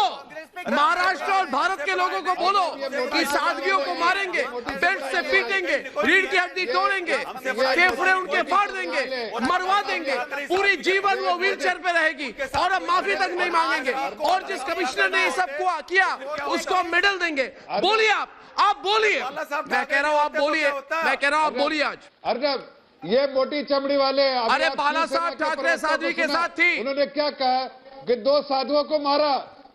A: महाराष्ट्र और भारत के लोगों को बोलो कि साध्वियों को मारेंगे, बेल्ट से पीटेंगे, रीढ़ की हड्डी तोड़ेंगे, फेफड़े उनके फाड़ देंगे, मरवा देंगे, पूरी जीवन वो व्हीलचेयर पे रहेगी, और अब माफी तक नहीं मांगेंगे, और जिस कमिश्नर ने ये सब किया उसको हम मेडल देंगे। बोलिए, आप बोलिए, मैं कह रहा हूँ आप बोलिए, मैं कह रहा हूँ आप बोलिए। आज
J: अर्नब, ये मोटी चमड़ी वाले,
A: अरे बाला साहब ठाकरे साध्वी के साथ थी,
J: उन्होंने क्या कहा कि 2 साधुओं को मारा,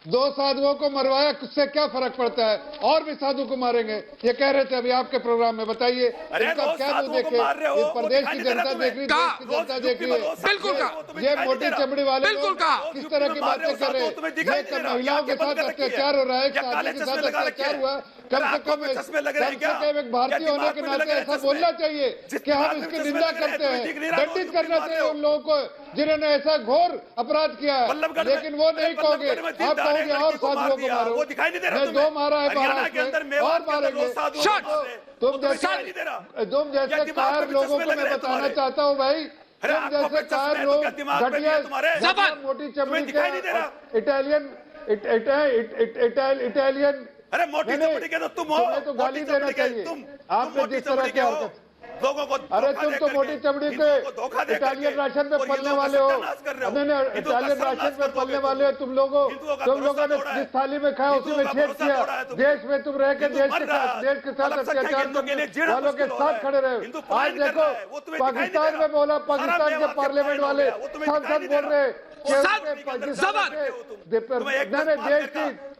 J: 2 साधुओं को मरवाया, उससे क्या फर्क पड़ता है, और भी साधु को मारेंगे, ये कह रहे थे अभी आपके प्रोग्राम में। बताइए, इनका क्या मुंह देखे, इस प्रदेश की जनता देख रही है, देश की जनता देख रही है।
A: बिल्कुल का,
J: ये मोटी चमड़ी वाले
A: बिल्कुल का,
J: किस तरह की बातें कर रहे हैं? ये महिलाओं के साथ अत्याचार हो रहा है, साधु के साथ अत्याचार हुआ, कम से कम एक भारतीय होने के नाते ऐसा बोलना चाहिए कि हम इसकी निंदा करते हैं, दंडित करना चाहिए उन लोगों को जिन्होंने ऐसा घोर अपराध किया है। लेकिन वो नहीं कहोगे, आप कहोगे और साधुओं को मारो, मैं 2 मारा है महाराष्ट्र में, और मारेंगे। तुम जैसे कायर लोगों को मैं बताना चाहता हूँ भाई, तुम जैसे कायर लोग, घटिया मोटी चमड़ी के इटालियन,
K: अरे मोटी चमड़ी के तो तुम हो,
J: तो गाली देना चाहिए आपने जिस तरह की हरकत।
K: लोगों को
J: अरे तुम तो मोटी चमड़ी के इटालियन राशन पे पलने वाले हो, इटालियन राशन पे पलने वाले हो तुम लोगों ने जिस थाली में खाया उसी में छेद किया। देश में तुम रह के देश के साथ अत्याचार करने वालों के साथ खड़े रहे। आज देखो पाकिस्तान में बोला, पाकिस्तान के पार्लियामेंट वाले सांसद बोल रहे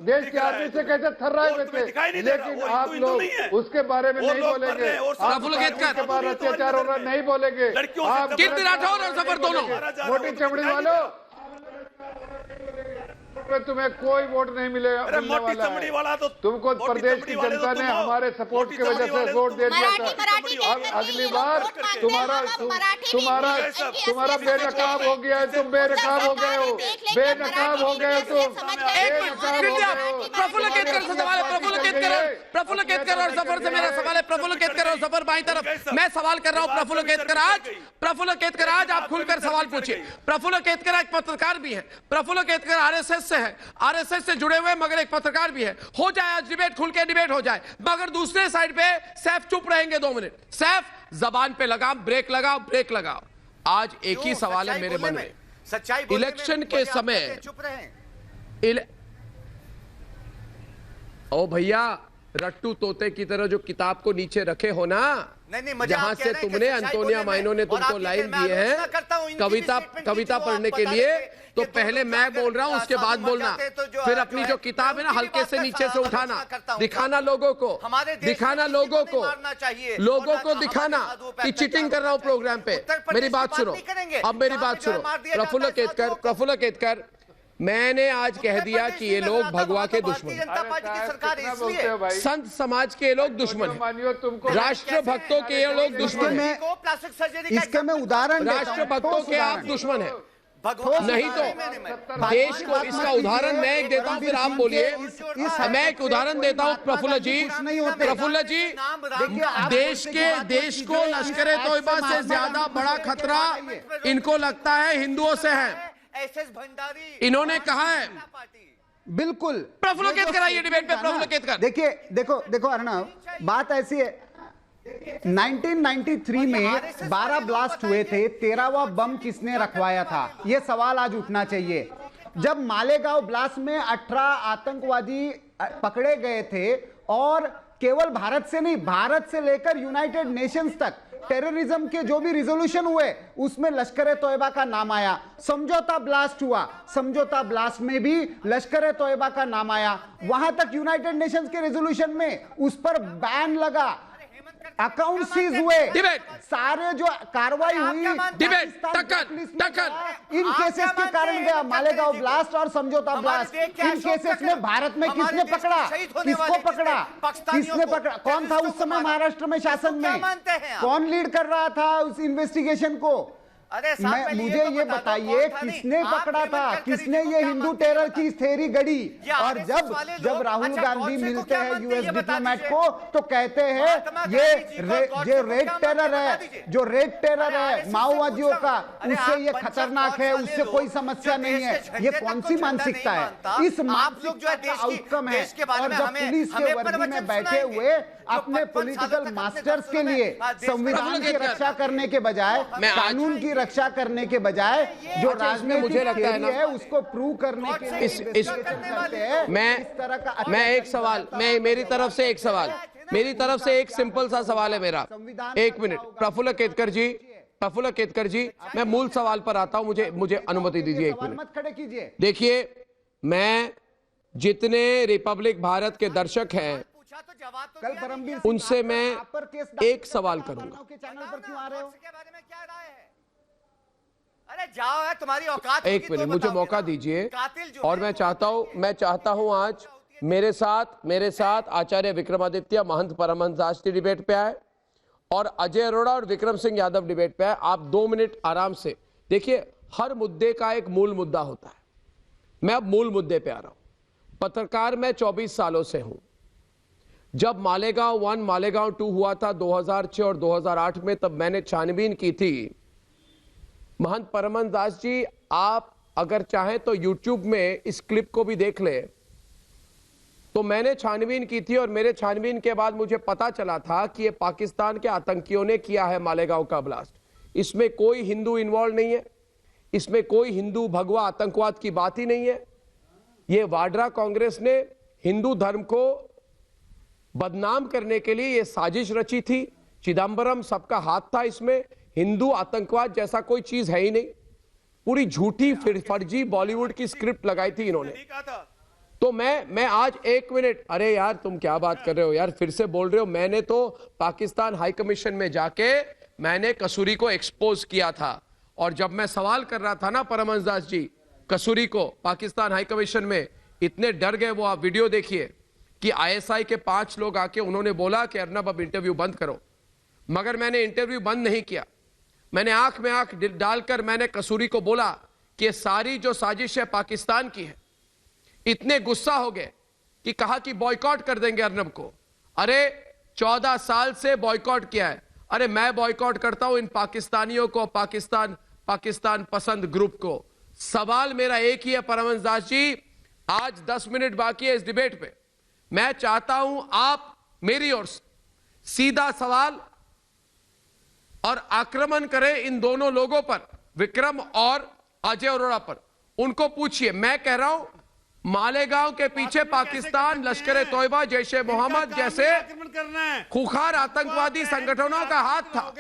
J: देश की आर्मी से कैसे थर्राए हुए थे, लेकिन आप लोग उसके बारे में नहीं बोलेंगे, के बारे में अत्याचार हो रहा नहीं बोलेंगे। आप
A: कीर्ति राठौर और जफर दोनों
J: मोटी चमड़ी वालों, तुम्हें कोई वोट नहीं मिलेगा,
K: मोटी चमड़ी वाला तो
J: तुमको प्रदेश की जनता ने हमारे सपोर्ट की वजह से वोट दे दिया था। अब अगली बार तुम्हारा बेनकाब हो गया है, तुम बेनकाब हो गए हो, बेनकाब हो गए हो तुम।
A: प्रफुल्ल केतकर से सवाल है, प्रफुल्ल केतकर और जफर से मेरा सवाल है। प्रफुल्ल केतकर और जफर बाईं तरफ, मैं सवाल कर रहा हूं प्रफुल्ल केतकर, आज आप खुलकर सवाल पूछिए। प्रफुल्ल केतकर एक पत्रकार भी है, प्रफुल्ल केतकर आरएसएस से है, आरएसएस से जुड़े हुए मगर एक पत्रकार भी है। हो जाए आज डिबेट, खुल के डिबेट हो जाए, मगर दूसरे साइड पे सैफ चुप रहेंगे 2 मिनट। सैफ, जबान पे लगाम, ब्रेक लगाओ, ब्रेक लगाओ। आज एक ही सवाल है मेरे मन में, इलेक्शन के समय ओ भैया, रट्टू तोते की तरह जो किताब को नीचे रखे हो ना, जहां से तुमने अंतोनिया माइनो ने तुमको लाइन दिए हैं कविता पढ़ने के लिए, तो पहले मैं बोल रहा हूं, उसके बाद बोलना, फिर अपनी जो किताब है ना हल्के से नीचे से उठाना, दिखाना लोगों को, दिखाना कि चीटिंग कर रहा हूं प्रोग्राम पे। मेरी बात सुनो, अब मेरी बात सुनो। प्रफुल्ल केतकर, मैंने आज कह दिया कि ये लोग भगवा के दुश्मन, संत समाज के लोग दुश्मन हैं, राष्ट्र भक्तों के ये लोग दुश्मन हैं।
M: इसका मैं उदाहरण,
A: राष्ट्र भक्तों के आप दुश्मन हैं, नहीं तो देश को, इसका उदाहरण मैं एक देता हूं, फिर आप बोलिए। मैं एक उदाहरण देता हूं प्रफुल्ल जी, देश को लश्कर तोयबा से ज्यादा बड़ा खतरा इनको लगता है हिंदुओं से है, इन्होंने कहा है।
M: बिल्कुल
A: प्रफुल्ल केतकर आइए डिबेट पे। प्रफुल्ल केतकर,
M: देखो अर्णव, बात ऐसी है, 1993 में 12 ब्लास्ट हुए थे, 13वां बम किसने रखवाया था, यह सवाल आज उठना चाहिए। जब मालेगांव ब्लास्ट में 18 आतंकवादी पकड़े गए थे, और केवल भारत से नहीं, भारत से लेकर यूनाइटेड नेशंस तक
O: टेररिज्म के जो भी रिजोल्यूशन हुए उसमें लश्कर ए तोयबा का नाम आया। समझौता ब्लास्ट हुआ, समझौता ब्लास्ट में भी लश्कर ए तोयबा का नाम आया। वहां तक यूनाइटेड नेशंस के रेजोल्यूशन में उस पर बैन लगा, अकाउंट सीज हुए, सारे जो कार्रवाई हुई इन केसेस के कारण गया। मालेगांव ब्लास्ट और समझौता ब्लास्ट, इन केसेस में भारत में किसने पकड़ा, किसको पकड़ा, किसने पकड़ा, कौन था उस समय महाराष्ट्र में शासन में, कौन लीड कर रहा था उस इन्वेस्टिगेशन को? मुझे ये बताइए किसने पकड़ा था, किसने ये हिंदू टेरर की थ्योरी गढ़ी? और जब राहुल गांधी मिलते हैं यूएस डिप्लोमेट को तो कहते हैं ये रेड टेरर है, जो रेड टेरर है माओवादियों का, उससे ये खतरनाक है, उससे कोई समस्या नहीं है। ये कौन सी मानसिकता है? इस मानसिकता का आउटकम है। और जब पुलिस के वर्दी में बैठे हुए अपने पॉलिटिकल मास्टर्स के लिए संविधान की रक्षा करने के बजाय, कानून की रक्षा करने के बजाय जो राजनीति
A: मुझे लगता है ना
O: उसको प्रूव करने के लिए
A: मैं एक सवाल, मेरी तरफ से एक सिंपल सा सवाल है मेरा। एक मिनट प्रफुल्ल केतकर जी, मैं मूल सवाल पर आता हूं, मुझे अनुमति दीजिए एक मिनट।
O: खड़े कीजिए।
A: देखिए, मैं जितने रिपब्लिक भारत के दर्शक हैं उनसे मैं एक सवाल करूंगा।
H: अरे जाओ है, तुम्हारी औकात।
A: एक मिनट मुझे मौका दीजिए। और मैं चाहता हूं आज मेरे साथ आचार्य विक्रमादित्य महंत परमहंस दास जी डिबेट पे आए और अजय अरोड़ा और विक्रम सिंह यादव डिबेट पे आए। आप 2 मिनट आराम से देखिए। हर मुद्दे का एक मूल मुद्दा होता है। मैं अब मूल मुद्दे पे आ रहा हूं। पत्रकार मैं 24 सालों से हूं। जब मालेगांव 1 मालेगांव 2 हुआ था 2006 और 2008 में, तब मैंने छानबीन की थी। महंत परमहंस दास जी, आप अगर चाहें तो YouTube में इस क्लिप को भी देख ले। तो मैंने छानबीन की थी और मेरे छानबीन के बाद मुझे पता चला था कि ये पाकिस्तान के आतंकियों ने किया है मालेगांव का ब्लास्ट। इसमें कोई हिंदू इन्वॉल्व नहीं है, इसमें कोई हिंदू भगवा आतंकवाद की बात ही नहीं है। ये वाड्रा कांग्रेस ने हिंदू धर्म को बदनाम करने के लिए ये साजिश रची थी। चिदंबरम सबका हाथ था इसमें। हिंदू आतंकवाद जैसा कोई चीज है ही नहीं। पूरी झूठी फर्जी बॉलीवुड की स्क्रिप्ट लगाई थी इन्होंने। तो मैं आज 1 मिनट, अरे यार तुम क्या बात कर रहे हो यार, फिर से बोल रहे हो। मैंने तो पाकिस्तान हाई कमीशन में जाके मैंने कसूरी को एक्सपोज किया था। और जब मैं सवाल कर रहा था ना परमहंस दास जी कसूरी को पाकिस्तान हाई कमीशन में, इतने डर गए वो। आप वीडियो देखिए कि ISI के 5 लोग आके उन्होंने बोला कि अर्नब अब इंटरव्यू बंद करो। मगर मैंने इंटरव्यू बंद नहीं किया। मैंने आंख में आंख डालकर मैंने कसूरी को बोला कि ये सारी जो साजिश है पाकिस्तान की है। इतने गुस्सा हो गए कि कहा कि बॉयकॉट कर देंगे अर्नब को। अरे 14 साल से बॉयकॉट किया है। अरे मैं बॉयकॉट करता हूं इन पाकिस्तानियों को, पाकिस्तान पसंद ग्रुप को। सवाल मेरा एक ही है परमहंस दास जी, आज 10 मिनट बाकी है इस डिबेट पे। मैं चाहता हूं आप मेरी ओर से सीधा सवाल और आक्रमण करें इन दोनों लोगों पर, विक्रम और अजय अरोड़ा पर। उनको पूछिए। मैं कह रहा हूं मालेगांव के पीछे पाकिस्तान, लश्कर ए तोयबा, जैश ए मोहम्मद जैसे खुखार आतंकवादी संगठनों का हाथ था।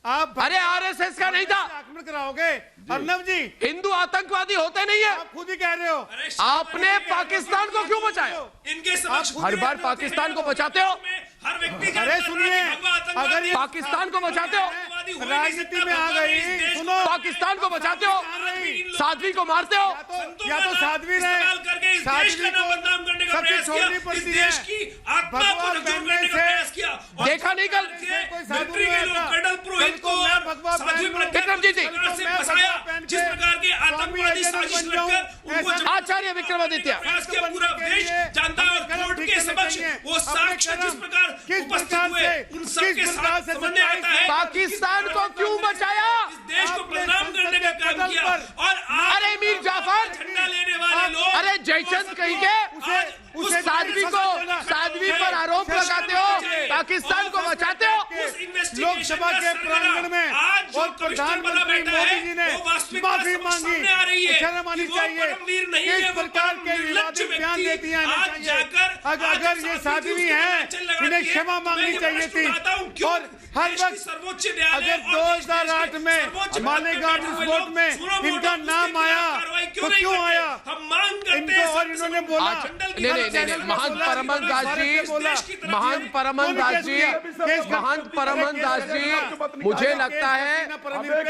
K: आप
A: अरे RSS का नहीं था।
K: आक्रमण कराओगे अर्नब जी?
A: हिंदू आतंकवादी होते नहीं है।
K: आप खुद ही कह रहे हो।
A: आपने पाकिस्तान को क्यों बचाया?
I: इनके समक्ष
A: हर बार पाकिस्तान को बचाते हो।
I: हर व्यक्ति का
K: अरे सुनिए, अगर
A: पाकिस्तान को बचाते हो,
K: राजनीति में आ गई, सुनो,
A: पाकिस्तान को बचाते हो, साध्वी को मारते हो।
K: या तो साध्वी ने
I: साध्वी को बदनाम करने का प्रयास किया, इस देश की आत्मा को नजर करने का प्रयास किया।
A: देखा नहीं कल
I: मिलिट्री के लोग कर्नल पुरोहित को और साध्वी प्रज्ञा
A: जी
I: से फंसाया, जिस प्रकार के आतंकवादी साजिश रखकर उनको
A: आचार्य विक्रमादित्य
I: पूरा देश जानता है। और कोर्ट के समक्ष वो साक्ष्य जिस प्रकार उपस्थित हुए, उन सबके साथ समझने आता है
A: पाकिस्तान को क्यों बचाया?
I: इस देश को बदनाम करने का काम किया। और
A: अरे मीर जाफर,
I: झंडा लेने वाले लोग,
A: अरे जयचंद कहीं के उस साध्वी पर आरोप लगाते हो, पाकिस्तान को बचाते हो।
I: विधानसभा के प्रांगण में और प्रधानमंत्री मोदी जी ने माफी मांगी, शर्म आनी चाहिए। किस प्रकार के विवादित बयान देती हैं, अगर ये साध्वी हैं इन्हें क्षमा मांगनी चाहिए थी। और हर वक्त अगर 2008 में मालेगांव विस्फोट में इनका नाम आया तो क्यों आया इनको, और इन्होंने बोला
A: नहीं, महंत परमहंस दास जी, मुझे लगता है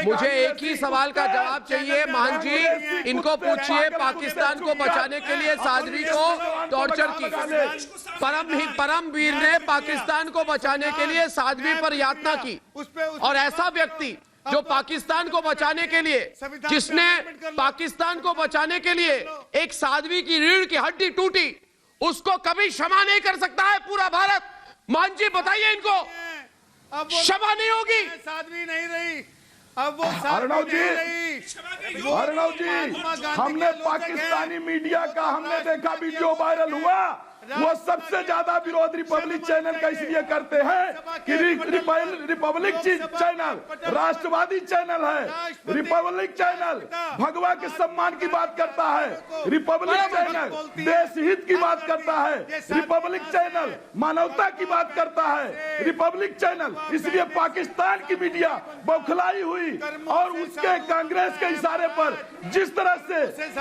A: मुझे एक ही सवाल का जवाब चाहिए। महंत जी, इनको पूछिए पाकिस्तान को बचाने के लिए साध्वी को टॉर्चर की। परमवीर ने पाकिस्तान को बचाने के लिए साध्वी पर यातना की, और ऐसा व्यक्ति जो पाकिस्तान को बचाने के लिए, जिसने पाकिस्तान को बचाने के लिए एक साध्वी की रीढ़ की हड्डी टूटी, उसको कभी क्षमा नहीं कर सकता है पूरा भारत। मान जी बताइए, इनको क्षमा नहीं होगी।
I: साध्वी नहीं रही, अब वो
L: अर्णव जी, हमने पाकिस्तानी मीडिया का हमने देखा वीडियो वायरल हुआ, वो सबसे ज्यादा विरोध रिपब्लिक चैनल का इसलिए करते हैं कि रिपब्लिक चैनल राष्ट्रवादी चैनल है। रिपब्लिक चैनल भगवा के सम्मान की बात करता है, रिपब्लिक चैनल देश हित की बात करता है, रिपब्लिक चैनल मानवता की बात करता है, रिपब्लिक चैनल। इसलिए पाकिस्तान की मीडिया बौखलाई हुई और उसके कांग्रेस के इशारे पर जिस तरह से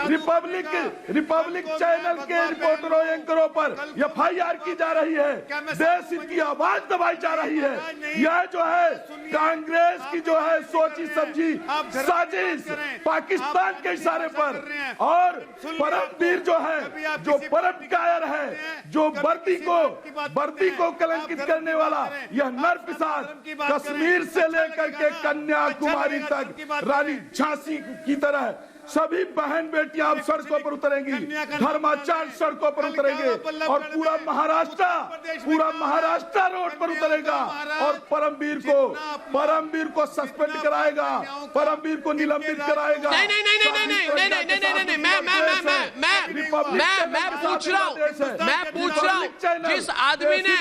L: रिपब्लिक चैनल के रिपोर्टरों एंकरों पर FIR की जा रही है, देश की आवाज दबाई जा रही है। यह जो है कांग्रेस की जो है सोची समझी साजिश पाकिस्तान के इशारे पर। और परमवीर जो है, जो परम कायर है, जो वर्दी को कलंकित करने वाला यह नरपिशाच, कश्मीर से लेकर के कन्याकुमारी तक रानी झांसी की तरह सभी बहन बेटियां अब सड़कों पर उतरेंगी, धर्माचार्य सड़कों पर उतरेंगे, और पूरा महाराष्ट्र रोड पर उतरेगा और परमवीर को सस्पेंड कराएगा, परमवीर को निलंबित कराएगा।
A: नहीं, मैं पूछ रहा हूँ, जिस आदमी ने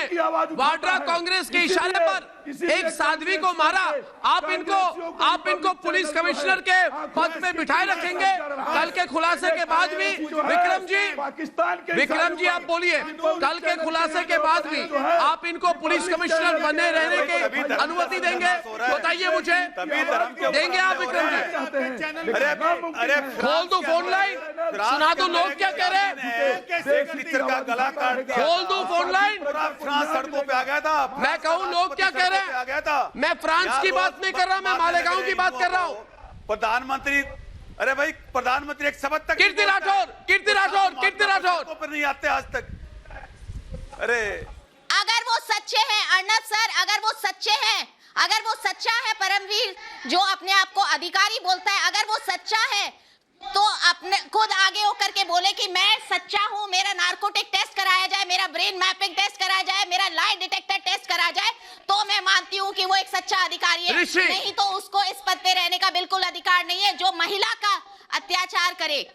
A: वाड्रा कांग्रेस के इशारे पर एक साध्वी को मारा, आप इनको पुलिस कमिश्नर के पद पे बिठाए रखेंगे कल के खुलासे के बाद भी? विक्रम जी आप बोलिए, कल के खुलासे के बाद भी आप इनको पुलिस कमिश्नर बने रहने की अनुमति देंगे? बताइए मुझे, देंगे आप विक्रम जी? खोल दो फोन लाइन, सुना दो लोग क्या कह रहे हैं, खोल दो फोन लाइन।
K: सड़कों पे आ गया था,
A: मैं कहूँ लोग क्या कह रहे हैं? मैं फ्रांस की बात नहीं कर रहा, मैं मालेगांव की बात कर रहा हूँ।
K: प्रधानमंत्री, अरे भाई प्रधानमंत्री एक शब्द तक
A: कीर्ति राठौर
K: पर नहीं आते आज तक। अरे
N: अगर वो सच्चे हैं अर्णव सर, अगर वो सच्चा है परमवीर जो अपने आप को अधिकारी बोलता है, अगर वो सच्चा है तो अपने खुद आगे होकर के बोले कि मैं सच्चा हूं, मेरा नार्कोटिक टेस्ट कराया जाए, मेरा ब्रेन मैपिंग टेस्ट कराया जाए, मेरा लाई डिटेक्टर टेस्ट कराया जाए, तो मैं मानती हूं कि वो एक सच्चा अधिकारी है। नहीं तो उसको इस पद पे रहने का बिल्कुल अधिकार नहीं है, जो महिला का अत्याचार करे।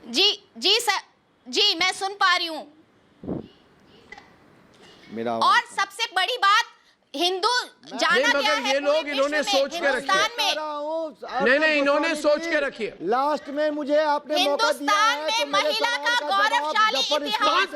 N: जी सर, जी मैं सुन पा रही हूँ। और सबसे बड़ी बात, हिंदू जाना गया है,
A: ये लोग इन्होंने सोच के रखी है। नहीं, इन्होंने सोच के रखी है।
M: लास्ट में मुझे आपने मौका दिया है,
N: हिंदुस्तान में महिला का गौरवशाली इतिहास,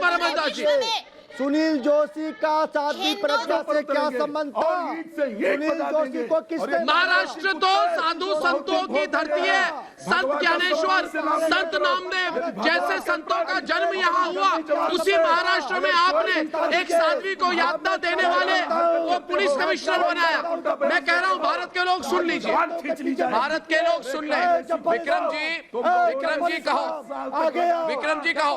M: सुनील जोशी का साध्वी प्रज्ञा से क्या संबंध था? सुनील जोशी को किसने?
A: महाराष्ट्र तो साधु संतों की धरती है। संत ज्ञानेश्वर, संत नामदेव जैसे संतों का जन्म यहाँ हुआ। उसी महाराष्ट्र में आपने एक साध्वी को यातना देने वाले को पुलिस कमिश्नर बनाया। मैं कह रहा हूँ भारत के लोग सुन लीजिए, भारत के लोग सुन ले। विक्रम जी कहो,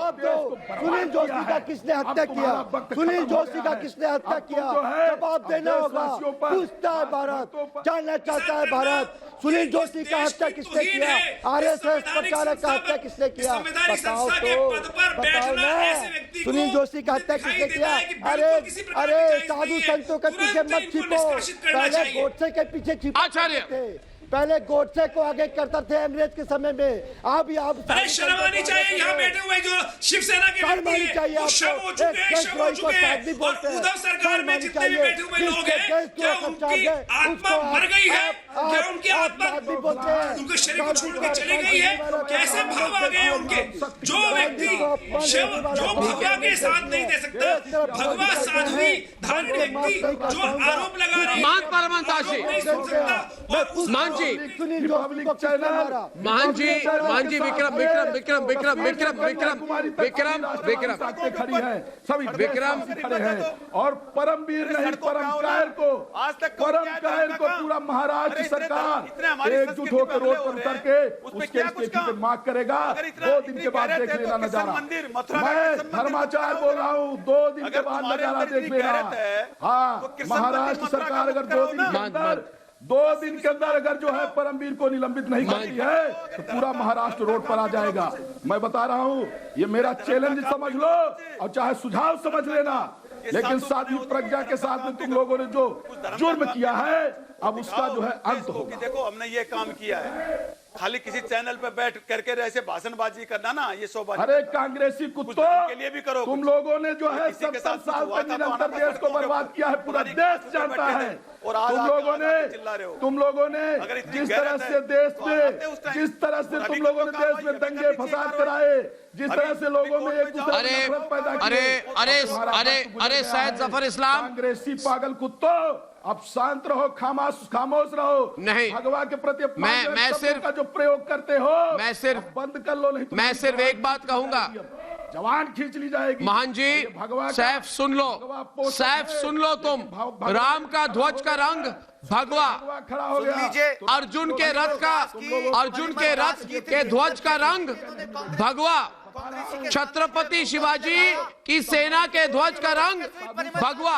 M: सुनील जोशी का किसने हत्या किया? सुनील जोशी का किसने हत्या किया? जवाब देना होगा। पूछता है भारत, जानना चाहता है भारत, सुनील जोशी का हत्या किसने किया? RSS प्रचारक का हत्या किसने किया? बताओ ना, सुनील जोशी का हत्या किसने किया? अरे साधु संतों के पीछे मत छिपो, पहले गोडसे के पीछे छिपो।
A: आचार्य
M: पहले गोडसे को आगे करते थे अंग्रेज के समय में। आप
I: अरे शर्म आनी चाहिए, यहाँ बैठे हुए जो शिवसेना के व्यक्ति हैं, वो शर्म हो चुके हैं, शर्म हो चुके हैं। और उद्धव सरकार में जितने भी बैठे हुए लोग हैं, क्या उनकी आत्मा मर गई है? क्या उनकी आत्मा उनके शरीर को छोड़ के चली गई है? कैसे भाव आ गए उनके? जो व्यक्ति जो भगवा के साथ नहीं दे सकता, भगवा साध्वी धार्मिक व्यक्ति जो आरोप लगा रहे हैं,
A: मान परमंताशी
I: नहीं सुन सकता।
A: मान जी विक्रम
L: खड़ी है, सभी विक्रम खड़े हैं और परमवीर नहीं परम कायर को, परम कायर को पूरा महाराष्ट्र सरकार एकजुट होकर रोड पर उतर के उसके इस्तीफे पे मांग करेगा। 2 दिन के बाद देख लेना नजारा। मैं धर्माचार्य बोल रहा हूँ, 2 दिन के बाद नजारा देख लेना। हाँ, महाराष्ट्र सरकार अगर 2 दिन के अंदर अगर जो है परमवीर को निलंबित नहीं करती है तो पूरा महाराष्ट्र रोड पर आ जाएगा। मैं बता रहा हूं, ये मेरा चैलेंज समझ लो और चाहे सुझाव समझ लेना, लेकिन साध्वी प्रज्ञा के साथ में तुम लोगों ने जो जुर्म किया है अब उसका जो है अंत होगा।
K: देखो हमने ये काम किया है, खाली किसी चैनल पे बैठ करके ऐसे भाषणबाजी करना ना, ये शोभा।
L: अरे कांग्रेसी कुत्तों
K: के लिए भी करो।
L: तुम लोगों ने जो है 70 साल तक निरंतर देश को बर्बाद किया है, पूरा देश जानता है। तुम लोगों ने जिस तरह से देश में, जिस तरह से तुम लोगों ने देश में दंगे फसाद कराए, जिस तरह से लोगों में एक दूसरे की नफरत पैदा की।
A: अरे सैयद जफर इस्लाम,
L: कांग्रेसी पागल कुत्तों, अब शांत रहो, खामोश रहो।
A: नहीं,
L: भगवा के प्रति
A: मैं सिर्फ
L: का जो प्रयोग करते हो
A: मैं सिर्फ
L: बंद कर लो, नहीं तो
A: मैं सिर्फ एक बात कहूंगा,
L: जवान खींच ली जाएगी।
A: महान जी सैफ सुन लो, सैफ सुन लो, तुम राम का ध्वज का रंग भगवा,
L: खड़ा हो गया।
A: अर्जुन के रथ के ध्वज का रंग भगवा, छत्रपति शिवाजी की सेना के ध्वज का रंग भगवा,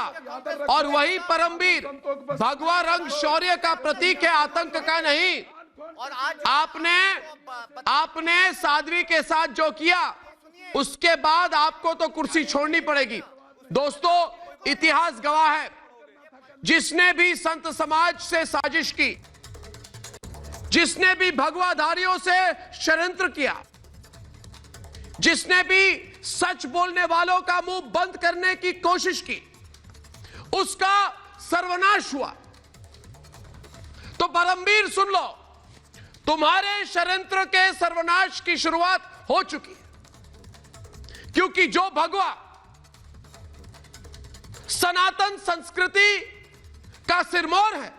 A: और वही परमवीर भगवा रंग शौर्य का प्रतीक है, आतंक का नहीं। आपने साध्वी के साथ जो किया उसके बाद आपको तो कुर्सी छोड़नी पड़ेगी। दोस्तों, इतिहास गवाह है, जिसने भी संत समाज से साजिश की, जिसने भी भगवाधारियों से षड्यंत्र किया, जिसने भी सच बोलने वालों का मुंह बंद करने की कोशिश की, उसका सर्वनाश हुआ। तो परमवीर सुन लो, तुम्हारे षड्यंत्र के सर्वनाश की शुरुआत हो चुकी है, क्योंकि जो भगवा सनातन संस्कृति का सिरमौर है,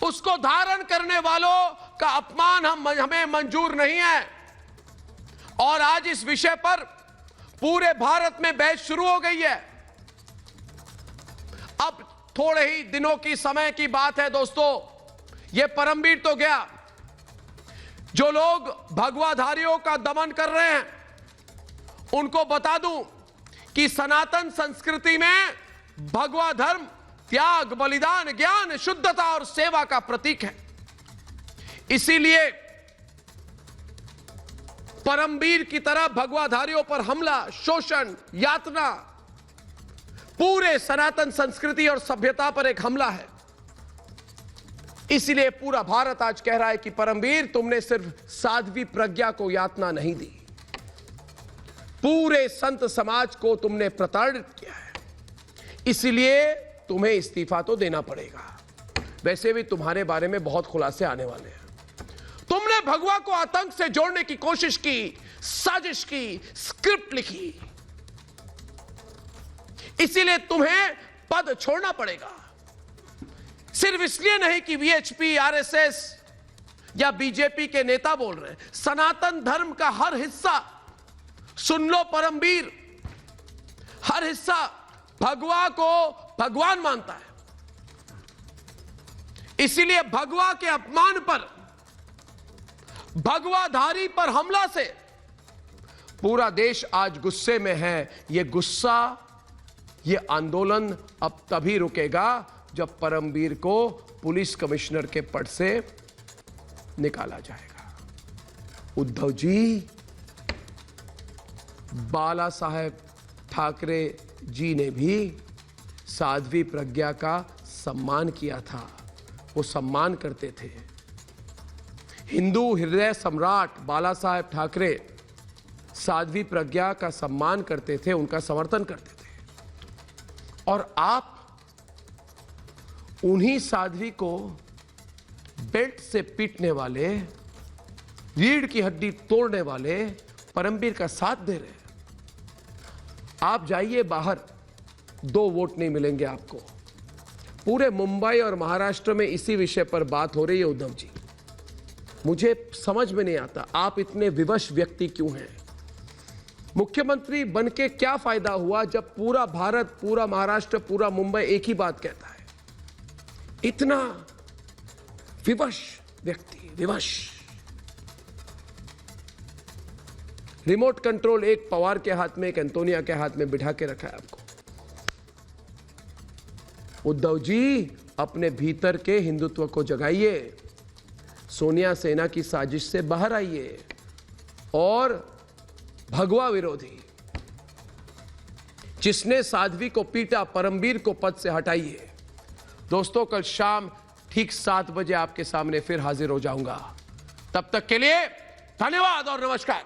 A: उसको धारण करने वालों का अपमान हमें मंजूर नहीं है। और आज इस विषय पर पूरे भारत में बहस शुरू हो गई है। अब थोड़े ही दिनों की समय की बात है दोस्तों, यह परमवीर तो गया, जो लोग भगवाधारियों का दमन कर रहे हैं उनको बता दूं कि सनातन संस्कृति में भगवा धर्म त्याग, बलिदान, ज्ञान, शुद्धता और सेवा का प्रतीक है। इसीलिए परमवीर की तरह भगवाधारियों पर हमला, शोषण, यातना पूरे सनातन संस्कृति और सभ्यता पर एक हमला है। इसलिए पूरा भारत आज कह रहा है कि परमवीर, तुमने सिर्फ साध्वी प्रज्ञा को यातना नहीं दी, पूरे संत समाज को तुमने प्रताड़ित किया है, इसलिए तुम्हें इस्तीफा तो देना पड़ेगा। वैसे भी तुम्हारे बारे में बहुत खुलासे आने वाले हैं। तुमने भगवा को आतंक से जोड़ने की कोशिश की, साजिश की, स्क्रिप्ट लिखी, इसीलिए तुम्हें पद छोड़ना पड़ेगा। सिर्फ इसलिए नहीं कि वीएचपी, आरएसएस या बीजेपी के नेता बोल रहे हैं, सनातन धर्म का हर हिस्सा, सुन लो परमवीर, हर हिस्सा भगवा को भगवान मानता है। इसीलिए भगवा के अपमान पर, भगवाधारी पर हमला से पूरा देश आज गुस्से में है। यह गुस्सा, यह आंदोलन अब तभी रुकेगा जब परमवीर को पुलिस कमिश्नर के पद से निकाला जाएगा। उद्धव जी, बाला साहेब ठाकरे जी ने भी साध्वी प्रज्ञा का सम्मान किया था, वो सम्मान करते थे। हिंदू हृदय सम्राट बाला साहेब ठाकरे साध्वी प्रज्ञा का सम्मान करते थे, उनका समर्थन करते थे। और आप उन्हीं साध्वी को बेल्ट से पीटने वाले, रीढ़ की हड्डी तोड़ने वाले परमवीर का साथ दे रहे हैं। आप जाइए बाहर, 2 वोट नहीं मिलेंगे आपको। पूरे मुंबई और महाराष्ट्र में इसी विषय पर बात हो रही है। उद्धव जी, मुझे समझ में नहीं आता आप इतने विवश व्यक्ति क्यों हैं। मुख्यमंत्री बनके क्या फायदा हुआ जब पूरा भारत, पूरा महाराष्ट्र, पूरा मुंबई एक ही बात कहता है। इतना विवश व्यक्ति, विवश। रिमोट कंट्रोल एक पवार के हाथ में, एक एंटोनिया के हाथ में बिठा के रखा है आपको। उद्धव जी, अपने भीतर के हिंदुत्व को जगाइए, सोनिया सेना की साजिश से बाहर आइए और भगवा विरोधी जिसने साध्वी को पीटा, परमवीर को पद से हटाइए। दोस्तों, कल शाम ठीक 7 बजे आपके सामने फिर हाजिर हो जाऊंगा। तब तक के लिए धन्यवाद और नमस्कार।